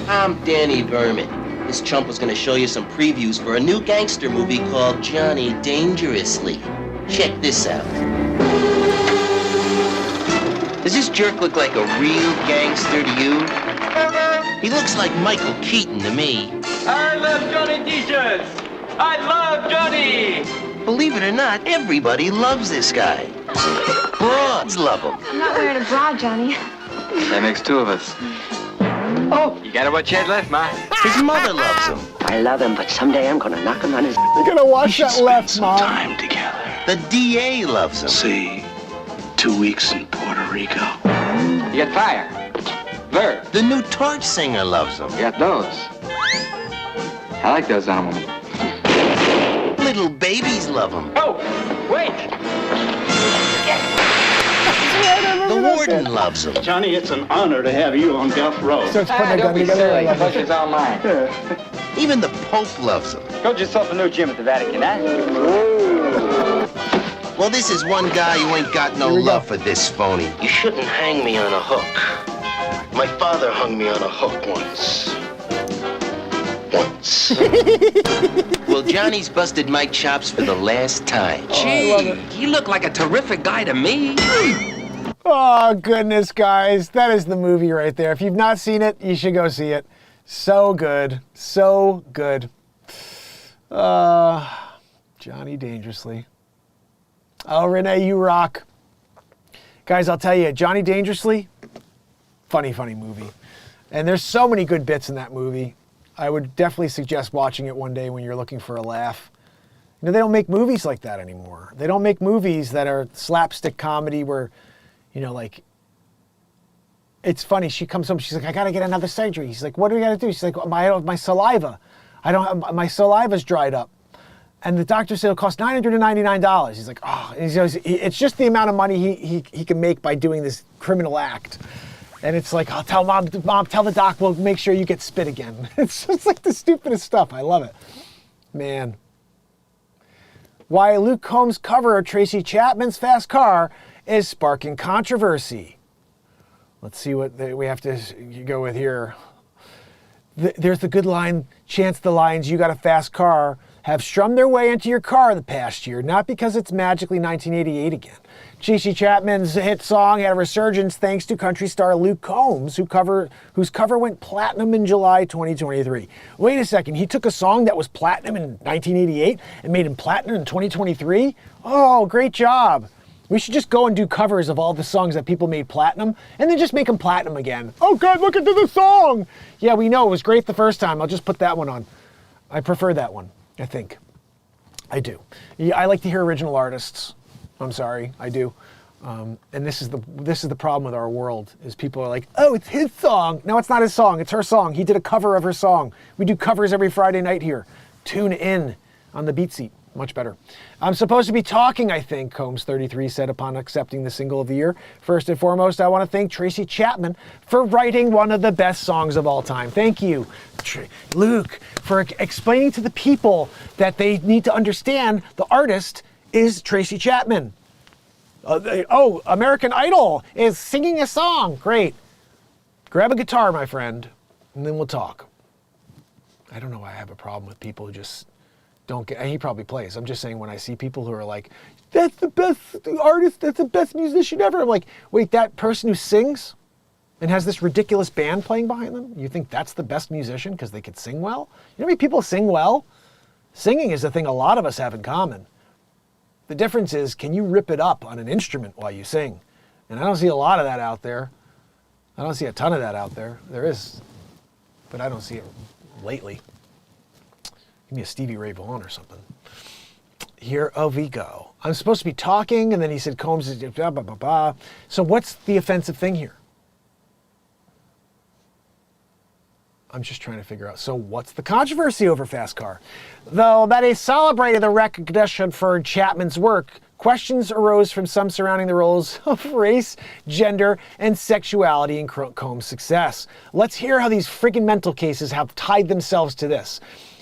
I'm Danny Berman. This chump was gonna show you some previews for a new gangster movie called Johnny Dangerously. Check this out. Does this jerk look like a real gangster to you? He looks like Michael Keaton to me. I love Johnny t-shirts. I love Johnny. Believe it or not, everybody loves this guy. Broads love him. I'm not wearing a bra, Johnny. That makes two of us. Oh, you got what you had left, Ma. His mother loves him. I love him, but someday I'm gonna knock him on his... You're gonna watch that left, Mom. Time together. The DA loves him. See, 2 weeks in Puerto Rico. You got fire. Verb. The new torch singer loves him. You got those. I like those on a woman. Little babies love him. Oh, wait. The warden loves him. Johnny, it's an honor to have you on Duff Road. Starts putting a gun Don't be together. silly. I The love bush it. is all mine. Even the Pope loves him. Build yourself a new gym at the Vatican, huh? Well, this is one guy who ain't got no Here we go. love for this phony. You shouldn't hang me on a hook. My father hung me on a hook once. Well, Johnny's busted my chops for the last time. Gee, he looked like a terrific guy to me. Oh, goodness, guys. That is the movie right there. If you've not seen it, you should go see it. So good. So good. Johnny Dangerously. Oh, Renee, you rock. Guys, I'll tell you, Johnny Dangerously, funny, funny movie. And there's so many good bits in that movie. I would definitely suggest watching it one day when you're looking for a laugh. You know, they don't make movies like that anymore. They don't make movies that are slapstick comedy where, you know, like, it's funny. She comes home, she's like, I gotta get another surgery. He's like, what do we gotta do? She's like, my saliva. My saliva's dried up. And the doctor said it'll cost $999. He's like, oh, and he goes, it's just the amount of money he can make by doing this criminal act. And it's like, I'll tell mom, tell the doc, we'll make sure you get spit again. It's just like the stupidest stuff. I love it. Man. Why Luke Combs' cover of Tracy Chapman's Fast Car is sparking controversy. Let's see what we have to go with here. There's the good line, chance the lines, you got a fast car, have strummed their way into your car the past year, not because it's magically 1988 again. Tracy Chapman's hit song had a resurgence thanks to country star Luke Combs, whose cover went platinum in July 2023. Wait a second, he took a song that was platinum in 1988 and made him platinum in 2023? Oh, great job. We should just go and do covers of all the songs that people made platinum and then just make them platinum again. Oh God, look at the song. Yeah, we know it was great the first time. I'll just put that one on. I prefer that one, I think. I do. Yeah, I like to hear original artists. I'm sorry, I do. And this is the problem with our world, is people are like, oh, it's his song. No, it's not his song, it's her song. He did a cover of her song. We do covers every Friday night here. Tune in on the BeatSeat. Much better. I'm supposed to be talking, I think, Combs 33 said upon accepting the Single of the Year. First and foremost, I want to thank Tracy Chapman for writing one of the best songs of all time. Thank you, Luke, for explaining to the people that they need to understand the artist is Tracy Chapman. American Idol is singing a song. Great. Grab a guitar, my friend, and then we'll talk. I don't know why I have a problem with people who just don't get, and he probably plays. I'm just saying, when I see people who are like, that's the best artist, that's the best musician ever. I'm like, wait, that person who sings and has this ridiculous band playing behind them, you think that's the best musician because they could sing well? You know how many people sing well? Singing is the thing a lot of us have in common. The difference is, can you rip it up on an instrument while you sing? And I don't see a lot of that out there. I don't see a ton of that out there. There is, but I don't see it lately. Give me a Stevie Ray Vaughan or something. Here we go. I'm supposed to be talking, and then he said Combs is blah, blah, blah, blah. So what's the offensive thing here? I'm just trying to figure out. So what's the controversy over Fast Car? Though that he celebrated the recognition for Chapman's work, questions arose from some surrounding the roles of race, gender, and sexuality in Combs' success. Let's hear how these friggin' mental cases have tied themselves to this.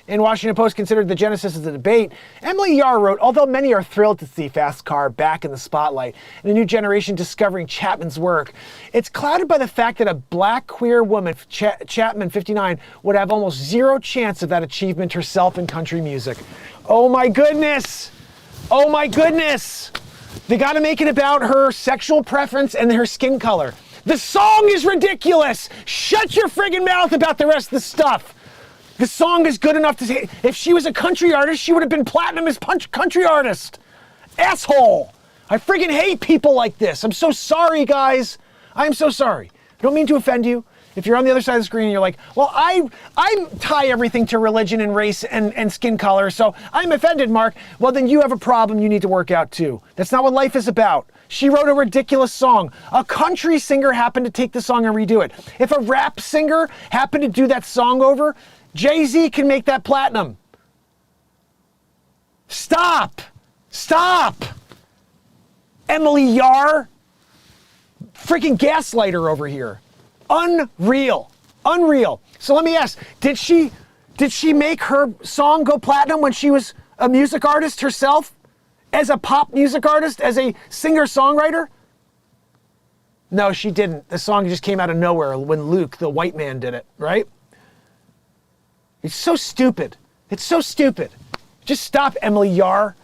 In Washington Post considered the genesis of the debate, Emily Yar wrote, although many are thrilled to see Fast Car back in the spotlight and a new generation discovering Chapman's work, it's clouded by the fact that a black queer woman, Chapman, 59, would have almost zero chance of that achievement herself in country music. Oh my goodness! Oh my goodness! They gotta make it about her sexual preference and her skin color. The song is ridiculous! Shut your friggin' mouth about the rest of the stuff! The song is good enough to say, if she was a country artist, she would have been platinum as country artist. Asshole. I friggin' hate people like this. I'm so sorry, guys. I'm so sorry. I don't mean to offend you. If you're on the other side of the screen and you're like, well, I tie everything to religion and race and skin color, so I'm offended, Mark. Well, then you have a problem you need to work out too. That's not what life is about. She wrote a ridiculous song. A country singer happened to take the song and redo it. If a rap singer happened to do that song over, Jay-Z can make that platinum. Stop. Stop. Emily Yar. Freaking gaslighter over here. Unreal. Unreal. So let me ask, did she make her song go platinum when she was a music artist herself? As a pop music artist? As a singer-songwriter? No, she didn't. The song just came out of nowhere when Luke, the white man, did it, right? It's so stupid. It's so stupid. Just stop, Emily Yar.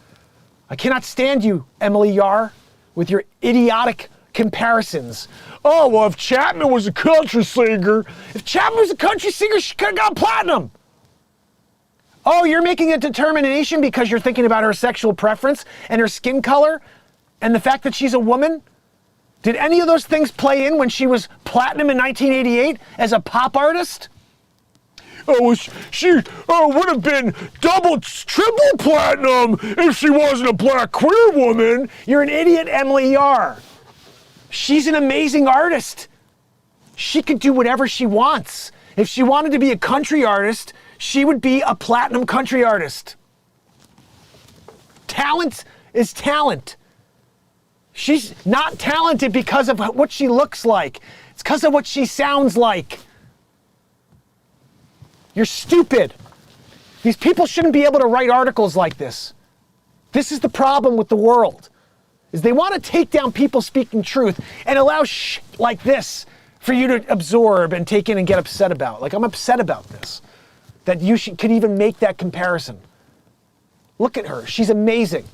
I cannot stand you, Emily Yar, with your idiotic comparisons. Oh, well, if Chapman was a country singer, she could have got platinum. Oh, you're making a determination because you're thinking about her sexual preference and her skin color and the fact that she's a woman? Did any of those things play in when she was platinum in 1988 as a pop artist? Oh, she would have been double, triple platinum if she wasn't a black queer woman. You're an idiot, Emily Yar. She's an amazing artist. She could do whatever she wants. If she wanted to be a country artist, she would be a platinum country artist. Talent is talent. She's not talented because of what she looks like. It's because of what she sounds like. You're stupid. These people shouldn't be able to write articles like this. This is the problem with the world, is they want to take down people speaking truth and allow shit like this for you to absorb and take in and get upset about. Like, I'm upset about this, that you could even make that comparison. Look at her. She's amazing.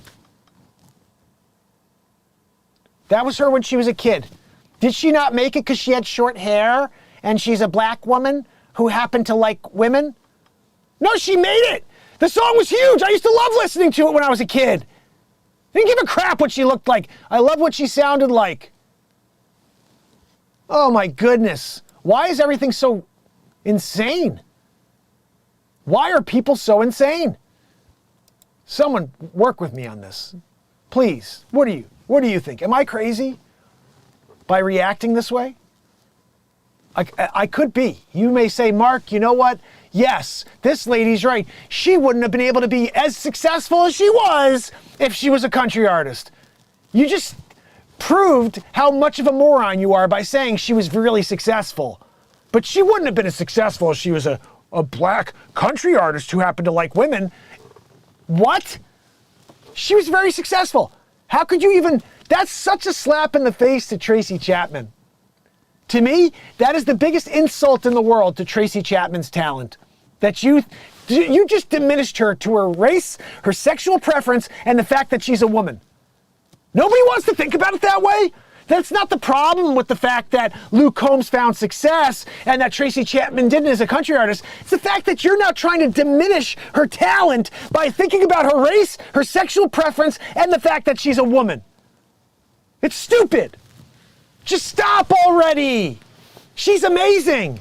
That was her when she was a kid. Did she not make it because she had short hair and she's a black woman who happened to like women? No, she made it. The song was huge. I used to love listening to it when I was a kid. Didn't give a crap what she looked like. I love what she sounded like. Oh my goodness. Why is everything so insane? Why are people so insane? Someone work with me on this. Please. What do you think? Am I crazy by reacting this way? I could be. You may say, Mark, you know what? Yes, this lady's right. She wouldn't have been able to be as successful as she was if she was a country artist. You just proved how much of a moron you are by saying she was really successful. But she wouldn't have been as successful if she was a black country artist who happened to like women. What? She was very successful. How could you even... That's such a slap in the face to Tracy Chapman. To me, that is the biggest insult in the world to Tracy Chapman's talent. That you just diminished her to her race, her sexual preference, and the fact that she's a woman. Nobody wants to think about it that way. That's not the problem with the fact that Luke Combs found success and that Tracy Chapman didn't as a country artist. It's the fact that you're not trying to diminish her talent by thinking about her race, her sexual preference, and the fact that she's a woman. It's stupid. Just stop already. She's amazing.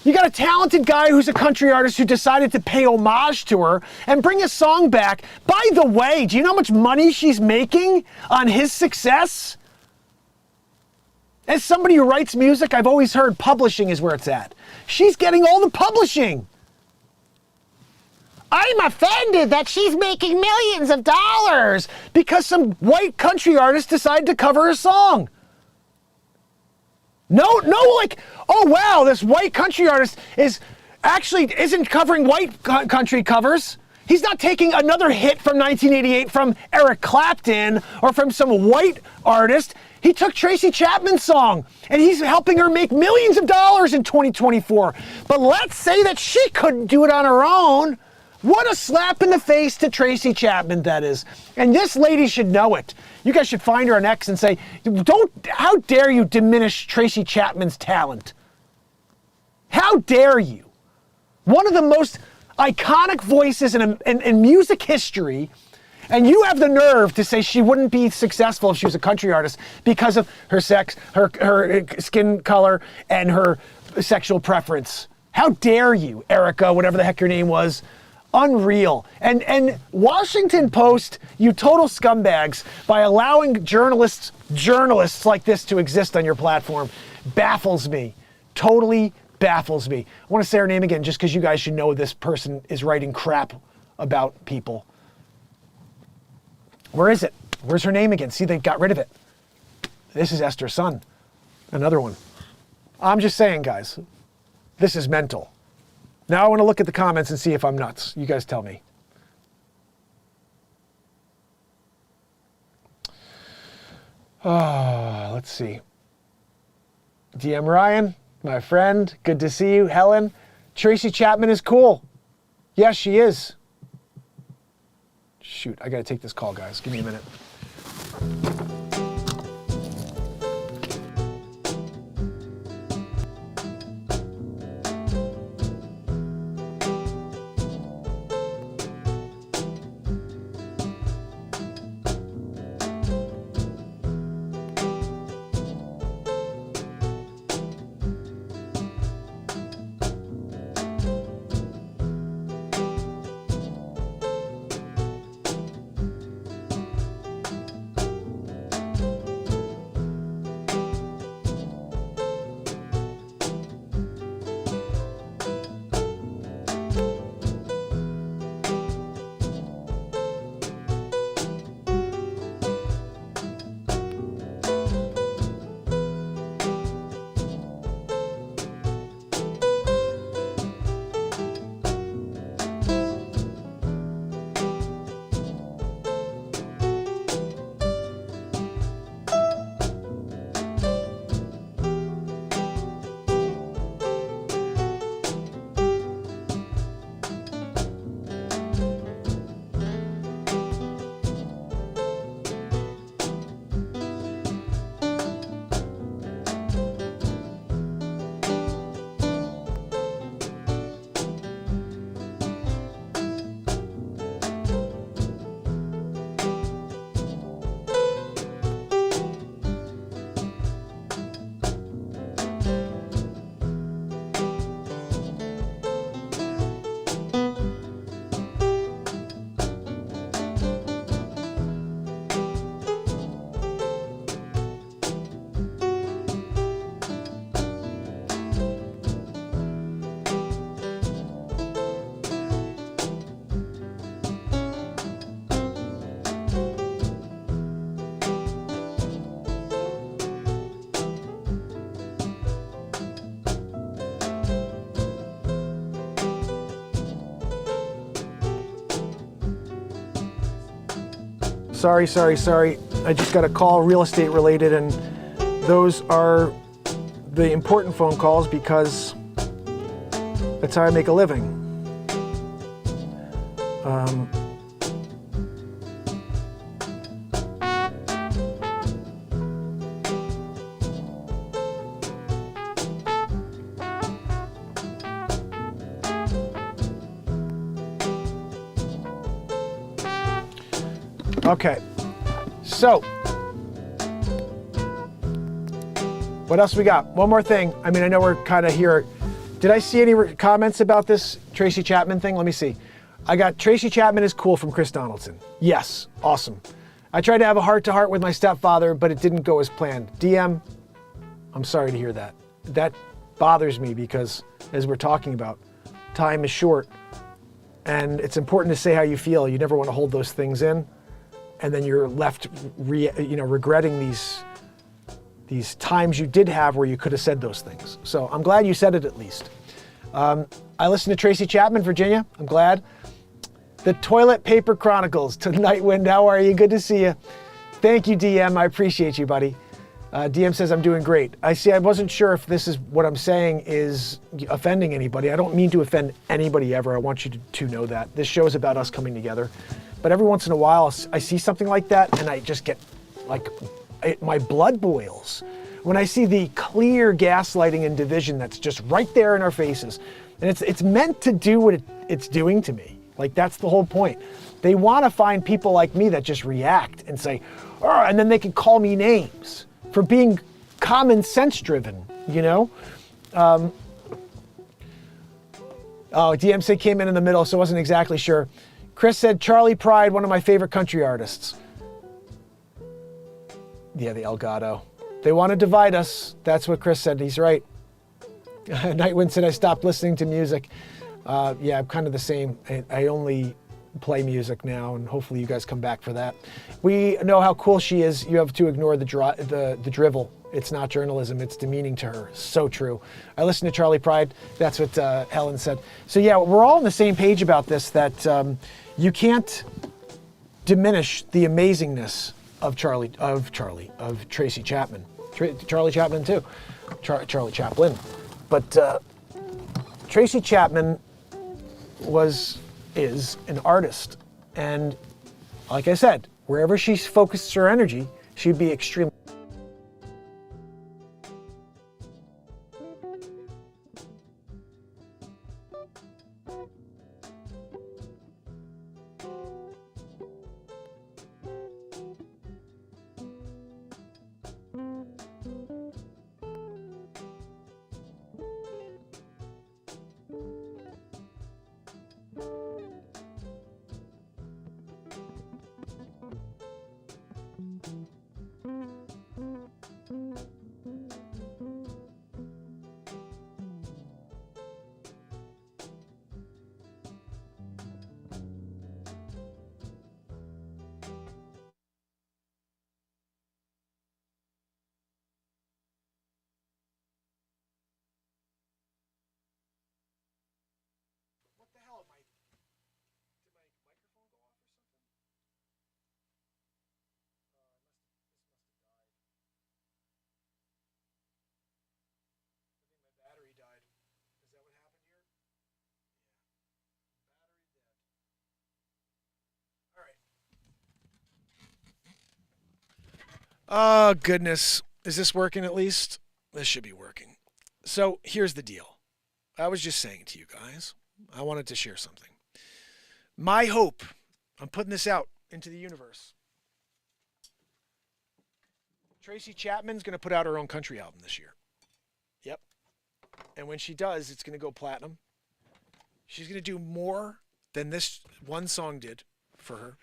You got a talented guy who's a country artist who decided to pay homage to her and bring a song back. By the way, do you know how much money she's making on his success? As somebody who writes music, I've always heard publishing is where it's at. She's getting all the publishing. I'm offended that she's making millions of dollars. Because some white country artist decided to cover a song. No, like, oh wow, this white country artist isn't covering white country covers. He's not taking another hit from 1988 from Eric Clapton or from some white artist. He took Tracy Chapman's song, and he's helping her make millions of dollars in 2024. But let's say that she couldn't do it on her own. What a slap in the face to Tracy Chapman that is. And this lady should know it. You guys should find her on X and say, how dare you diminish Tracy Chapman's talent? How dare you? One of the most iconic voices in music history, and you have the nerve to say she wouldn't be successful if she was a country artist because of her sex, her skin color, and her sexual preference. How dare you, Erica, whatever the heck your name was. Unreal. And Washington Post, you total scumbags, by allowing journalists like this to exist on your platform, baffles me. Totally baffles me. I want to say her name again just because you guys should know this person is writing crap about people. Where is it? Where's her name again? See, they got rid of it. This is Esther Sun. Another one. I'm just saying, guys, this is mental. Now I want to look at the comments and see if I'm nuts. You guys tell me. Let's see. DM Ryan, my friend, good to see you. Helen, Tracy Chapman is cool. Yes, she is. Shoot, I got to take this call, guys. Give me a minute. Sorry. I just got a call, real estate related, and those are the important phone calls because that's how I make a living. Okay, so What else we got? One more thing. I mean, I know we're kind of here. Did I see any comments about this Tracy Chapman thing? Let me see. I got Tracy Chapman is cool from Chris Donaldson. Yes, awesome. I tried to have a heart-to-heart with my stepfather, but it didn't go as planned. DM, I'm sorry to hear that. That bothers me because, as we're talking about, time is short. And it's important to say how you feel. You never want to hold those things in. And then you're left regretting these times you did have where you could have said those things. So I'm glad you said it at least. I listened to Tracy Chapman, Virginia. I'm glad. The Toilet Paper Chronicles to Nightwind. How are you? Good to see you. Thank you, DM. I appreciate you, buddy. DM says I'm doing great. I wasn't sure if this is what I'm saying is offending anybody. I don't mean to offend anybody ever. I want you to know that. This show is about us coming together. But every once in a while, I see something like that and I just get my blood boils when I see the clear gaslighting and division that's just right there in our faces. And it's meant to do what it's doing to me. Like, that's the whole point. They want to find people like me that just react and say, oh, and then they can call me names for being common sense driven, you know? DMC came in the middle, so I wasn't exactly sure. Chris said, Charlie Pride, one of my favorite country artists. Yeah, the Elgato. They want to divide us. That's what Chris said. He's right. Nightwind said, I stopped listening to music. Yeah, I'm kind of the same. I only play music now, and hopefully you guys come back for that. We know how cool she is. You have to ignore the drivel. It's not journalism. It's demeaning to her. So true. I listened to Charlie Pride. That's what Helen said. So yeah, we're all on the same page about this, that you can't diminish the amazingness of Tracy Chapman. Charlie Chapman too. Charlie Chaplin. But Tracy Chapman is an artist. And like I said, wherever she focuses her energy, she'd be extremely. Oh, goodness. Is this working at least? This should be working. So here's the deal. I was just saying to you guys, I wanted to share something. My hope, I'm putting this out into the universe. Tracy Chapman's going to put out her own country album this year. Yep. And when she does, it's going to go platinum. She's going to do more than this one song did for her.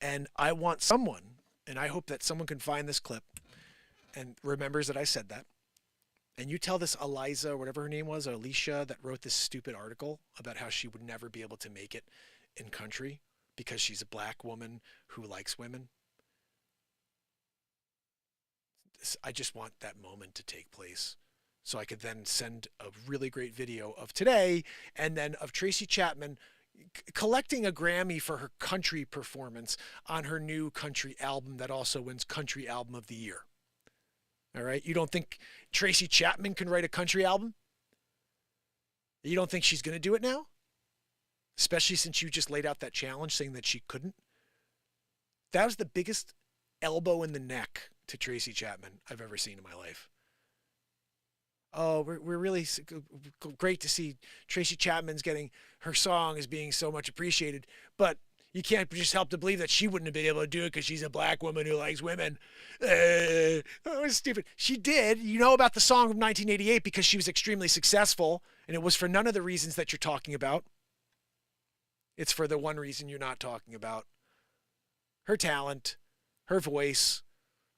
And I want someone, and I hope that someone can find this clip and remembers that I said that. And you tell this Eliza, whatever her name was, or Alicia, that wrote this stupid article about how she would never be able to make it in country because she's a black woman who likes women. I just want that moment to take place so I could then send a really great video of today and then of Tracy Chapman collecting a Grammy for her country performance on her new country album that also wins Country Album of the Year. All right. You don't think Tracy Chapman can write a country album? You don't think she's going to do it now? Especially since you just laid out that challenge saying that she couldn't. That was the biggest elbow in the neck to Tracy Chapman I've ever seen in my life. Oh, we're really great to see Tracy Chapman's getting her song is being so much appreciated. But, You can't just help to believe that she wouldn't have been able to do it because she's a black woman who likes women. Oh, it's stupid. She did. You know about the song of 1988 because she was extremely successful, and it was for none of the reasons that you're talking about. It's for the one reason you're not talking about. Her talent, her voice,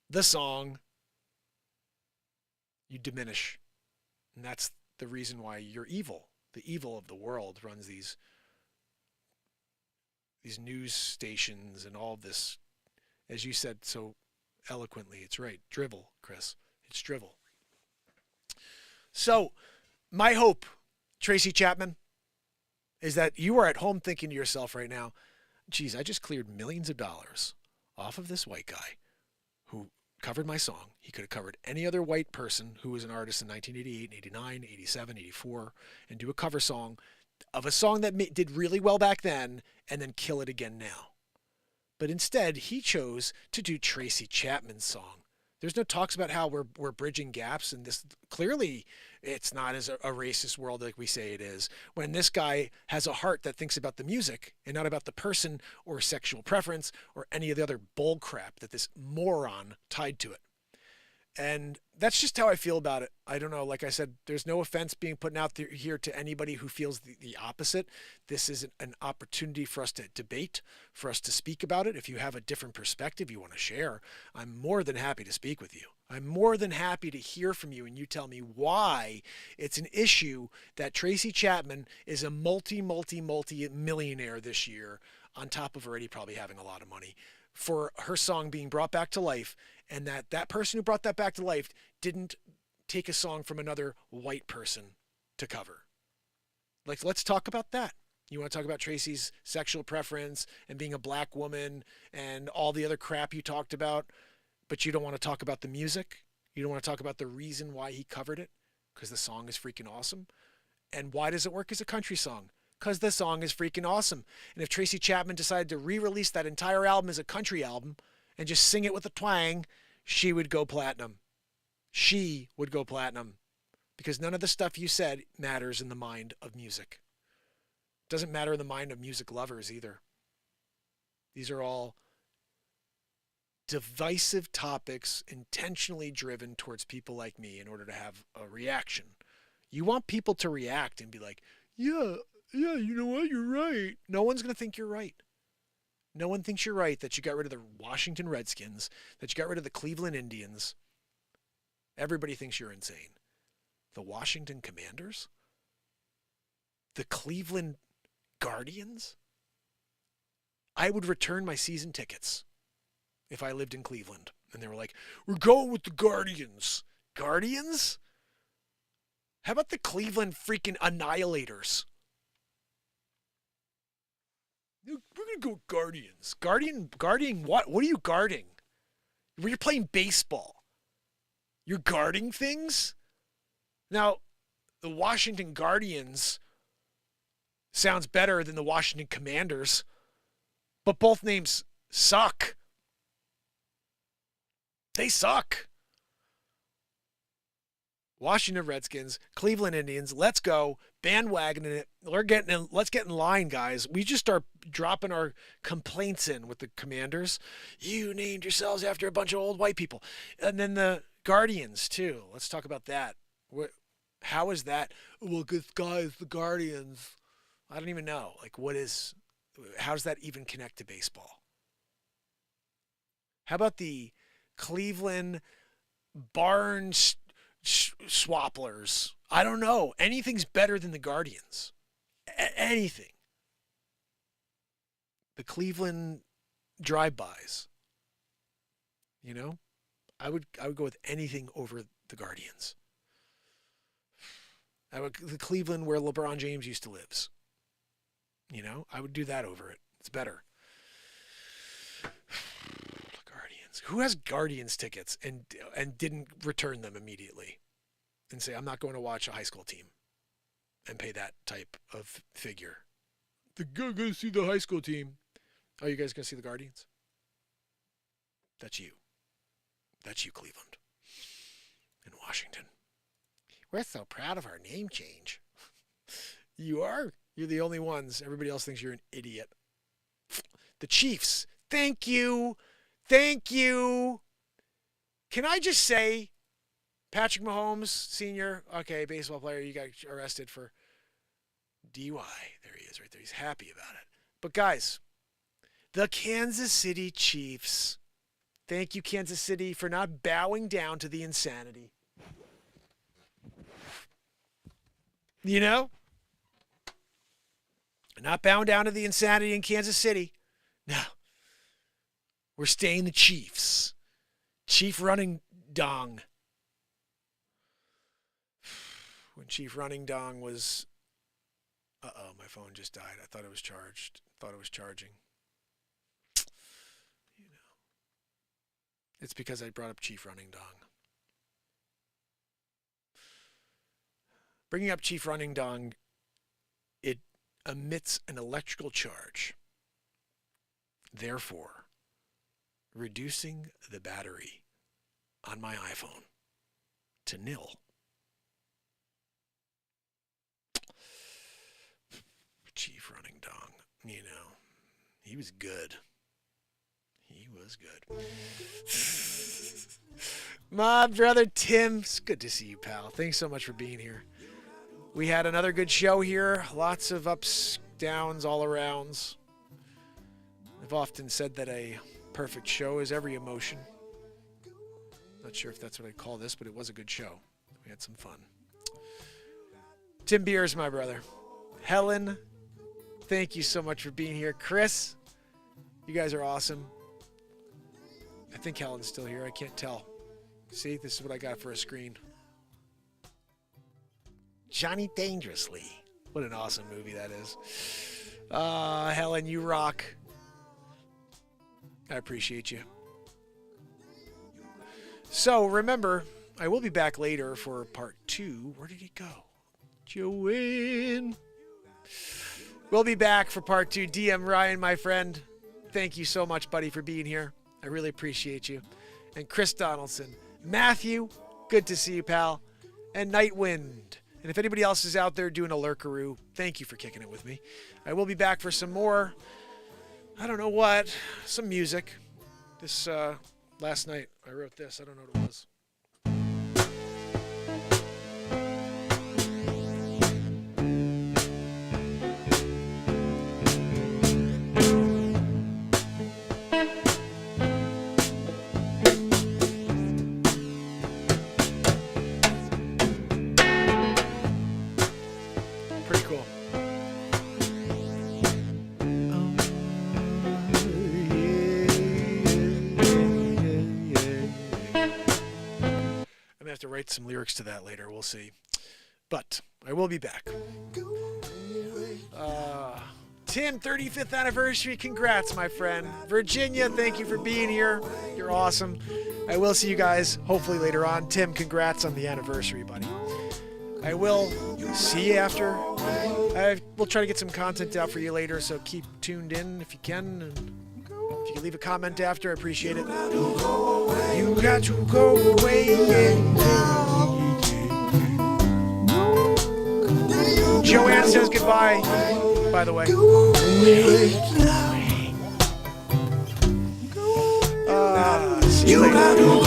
the song. You diminish. And that's the reason why you're evil. The evil of the world runs these news stations and all of this, as you said so eloquently. It's right. Drivel, Chris. It's drivel. So, my hope, Tracy Chapman, is that you are at home thinking to yourself right now, geez, I just cleared millions of dollars off of this white guy who covered my song. He could have covered any other white person who was an artist in 1988, 89, 87, 84, and do a cover song of a song that did really well back then and then kill it again now. But instead, he chose to do Tracy Chapman's song. There's no talks about how we're bridging gaps, and this clearly it's not as a racist world like we say it is. When this guy has a heart that thinks about the music and not about the person or sexual preference or any of the other bull crap that this moron tied to it. And that's just how I feel about it. I don't know. Like I said, there's no offense being put out there here to anybody who feels the opposite. This is an opportunity for us to debate, for us to speak about it. If you have a different perspective you want to share, I'm more than happy to speak with you. I'm more than happy to hear from you and you tell me why it's an issue that Tracy Chapman is a multi-millionaire this year, on top of already probably having a lot of money, for her song being brought back to life, and that person who brought that back to life didn't take a song from another white person to cover. Like, let's talk about that. You want to talk about Tracy's sexual preference and being a black woman and all the other crap you talked about, but you don't want to talk about the music? You don't want to talk about the reason why he covered it? Because the song is freaking awesome. And why does it work as a country song? Because the song is freaking awesome. And if Tracy Chapman decided to re-release that entire album as a country album and just sing it with a twang, she would go platinum. She would go platinum. Because none of the stuff you said matters in the mind of music. Doesn't matter in the mind of music lovers either. These are all divisive topics intentionally driven towards people like me in order to have a reaction. You want people to react and be like, yeah, you know what, you're right. No one's going to think you're right. No one thinks you're right that you got rid of the Washington Redskins, that you got rid of the Cleveland Indians. Everybody thinks you're insane. The Washington Commanders? The Cleveland Guardians? I would return my season tickets if I lived in Cleveland. And they were like, we're going with the Guardians. Guardians? How about the Cleveland freaking Annihilators? We're going to go with Guardians. Guarding what? What are you guarding? You're playing baseball. You're guarding things? Now, the Washington Guardians sounds better than the Washington Commanders, but both names suck. They suck. Washington Redskins, Cleveland Indians, let's go, bandwagoning it. Let's get in line, guys. We just start dropping our complaints in with the Commanders. You named yourselves after a bunch of old white people. And then the Guardians, too. Let's talk about that. How is that? Well, good guys, the Guardians. I don't even know. Like, how does that even connect to baseball? How about the Cleveland Barnes Swapplers? I don't know. Anything's better than the Guardians. Anything. The Cleveland drive-bys. You know? I would go with anything over the Guardians. The Cleveland where LeBron James used to live. You know? I would do that over it. It's better. Guardians. Who has Guardians tickets and didn't return them immediately and say, I'm not going to watch a high school team and pay that type of figure? They're going to see the high school team. Oh, you guys going to see the Guardians? That's you. That's you, Cleveland. And Washington. We're so proud of our name change. You are. You're the only ones. Everybody else thinks you're an idiot. The Chiefs. Thank you. Thank you. Can I just say, Patrick Mahomes, senior, okay, baseball player, you got arrested for DUI. There he is right there. He's happy about it. But guys, the Kansas City Chiefs. Thank you, Kansas City, for not bowing down to the insanity. You know? Not bowing down to the insanity in Kansas City. No. We're staying the Chiefs. Chief running dong. When Chief running dong was... Uh-oh, my phone just died. I thought it was charged. Thought it was charging. You know. It's because I brought up Chief running dong. Bringing up Chief running dong, it emits an electrical charge. Therefore, reducing the battery on my iPhone to nil. Chief running dong, you know, he was good. He was good. My brother Tim, it's good to see you, pal. Thanks so much for being here. We had another good show here. Lots of ups, downs, all arounds. I've often said that a perfect show is every emotion. Not sure if that's what I'd call this, but it was a good show. We had some fun. Tim Beers, my brother. Helen, thank you so much for being here. Chris, you guys are awesome. I think Helen's still here. I can't tell. See, this is what I got for a screen. Johnny Dangerously. What an awesome movie that is. Helen, you rock. I appreciate you. So remember, I will be back later for part 2. Where did he go? Joanne. We'll be back for part 2. DM Ryan, my friend. Thank you so much, buddy, for being here. I really appreciate you. And Chris Donaldson. Matthew, good to see you, pal. And Nightwind. And if anybody else is out there doing a lurkaroo, thank you for kicking it with me. I will be back for some more, I don't know what, some music. This, last night I wrote this. I don't know what it was. To write some lyrics to that later. We'll see. But I will be back. Tim, 35th anniversary. Congrats, my friend. Virginia, thank you for being here. You're awesome. I will see you guys hopefully later on. Tim, congrats on the anniversary, buddy. I will see you after. We'll try to get some content out for you later, so keep tuned in if you can. And if you can leave a comment after, I appreciate it. You got to go away. Joanne says goodbye, by the way. See you later.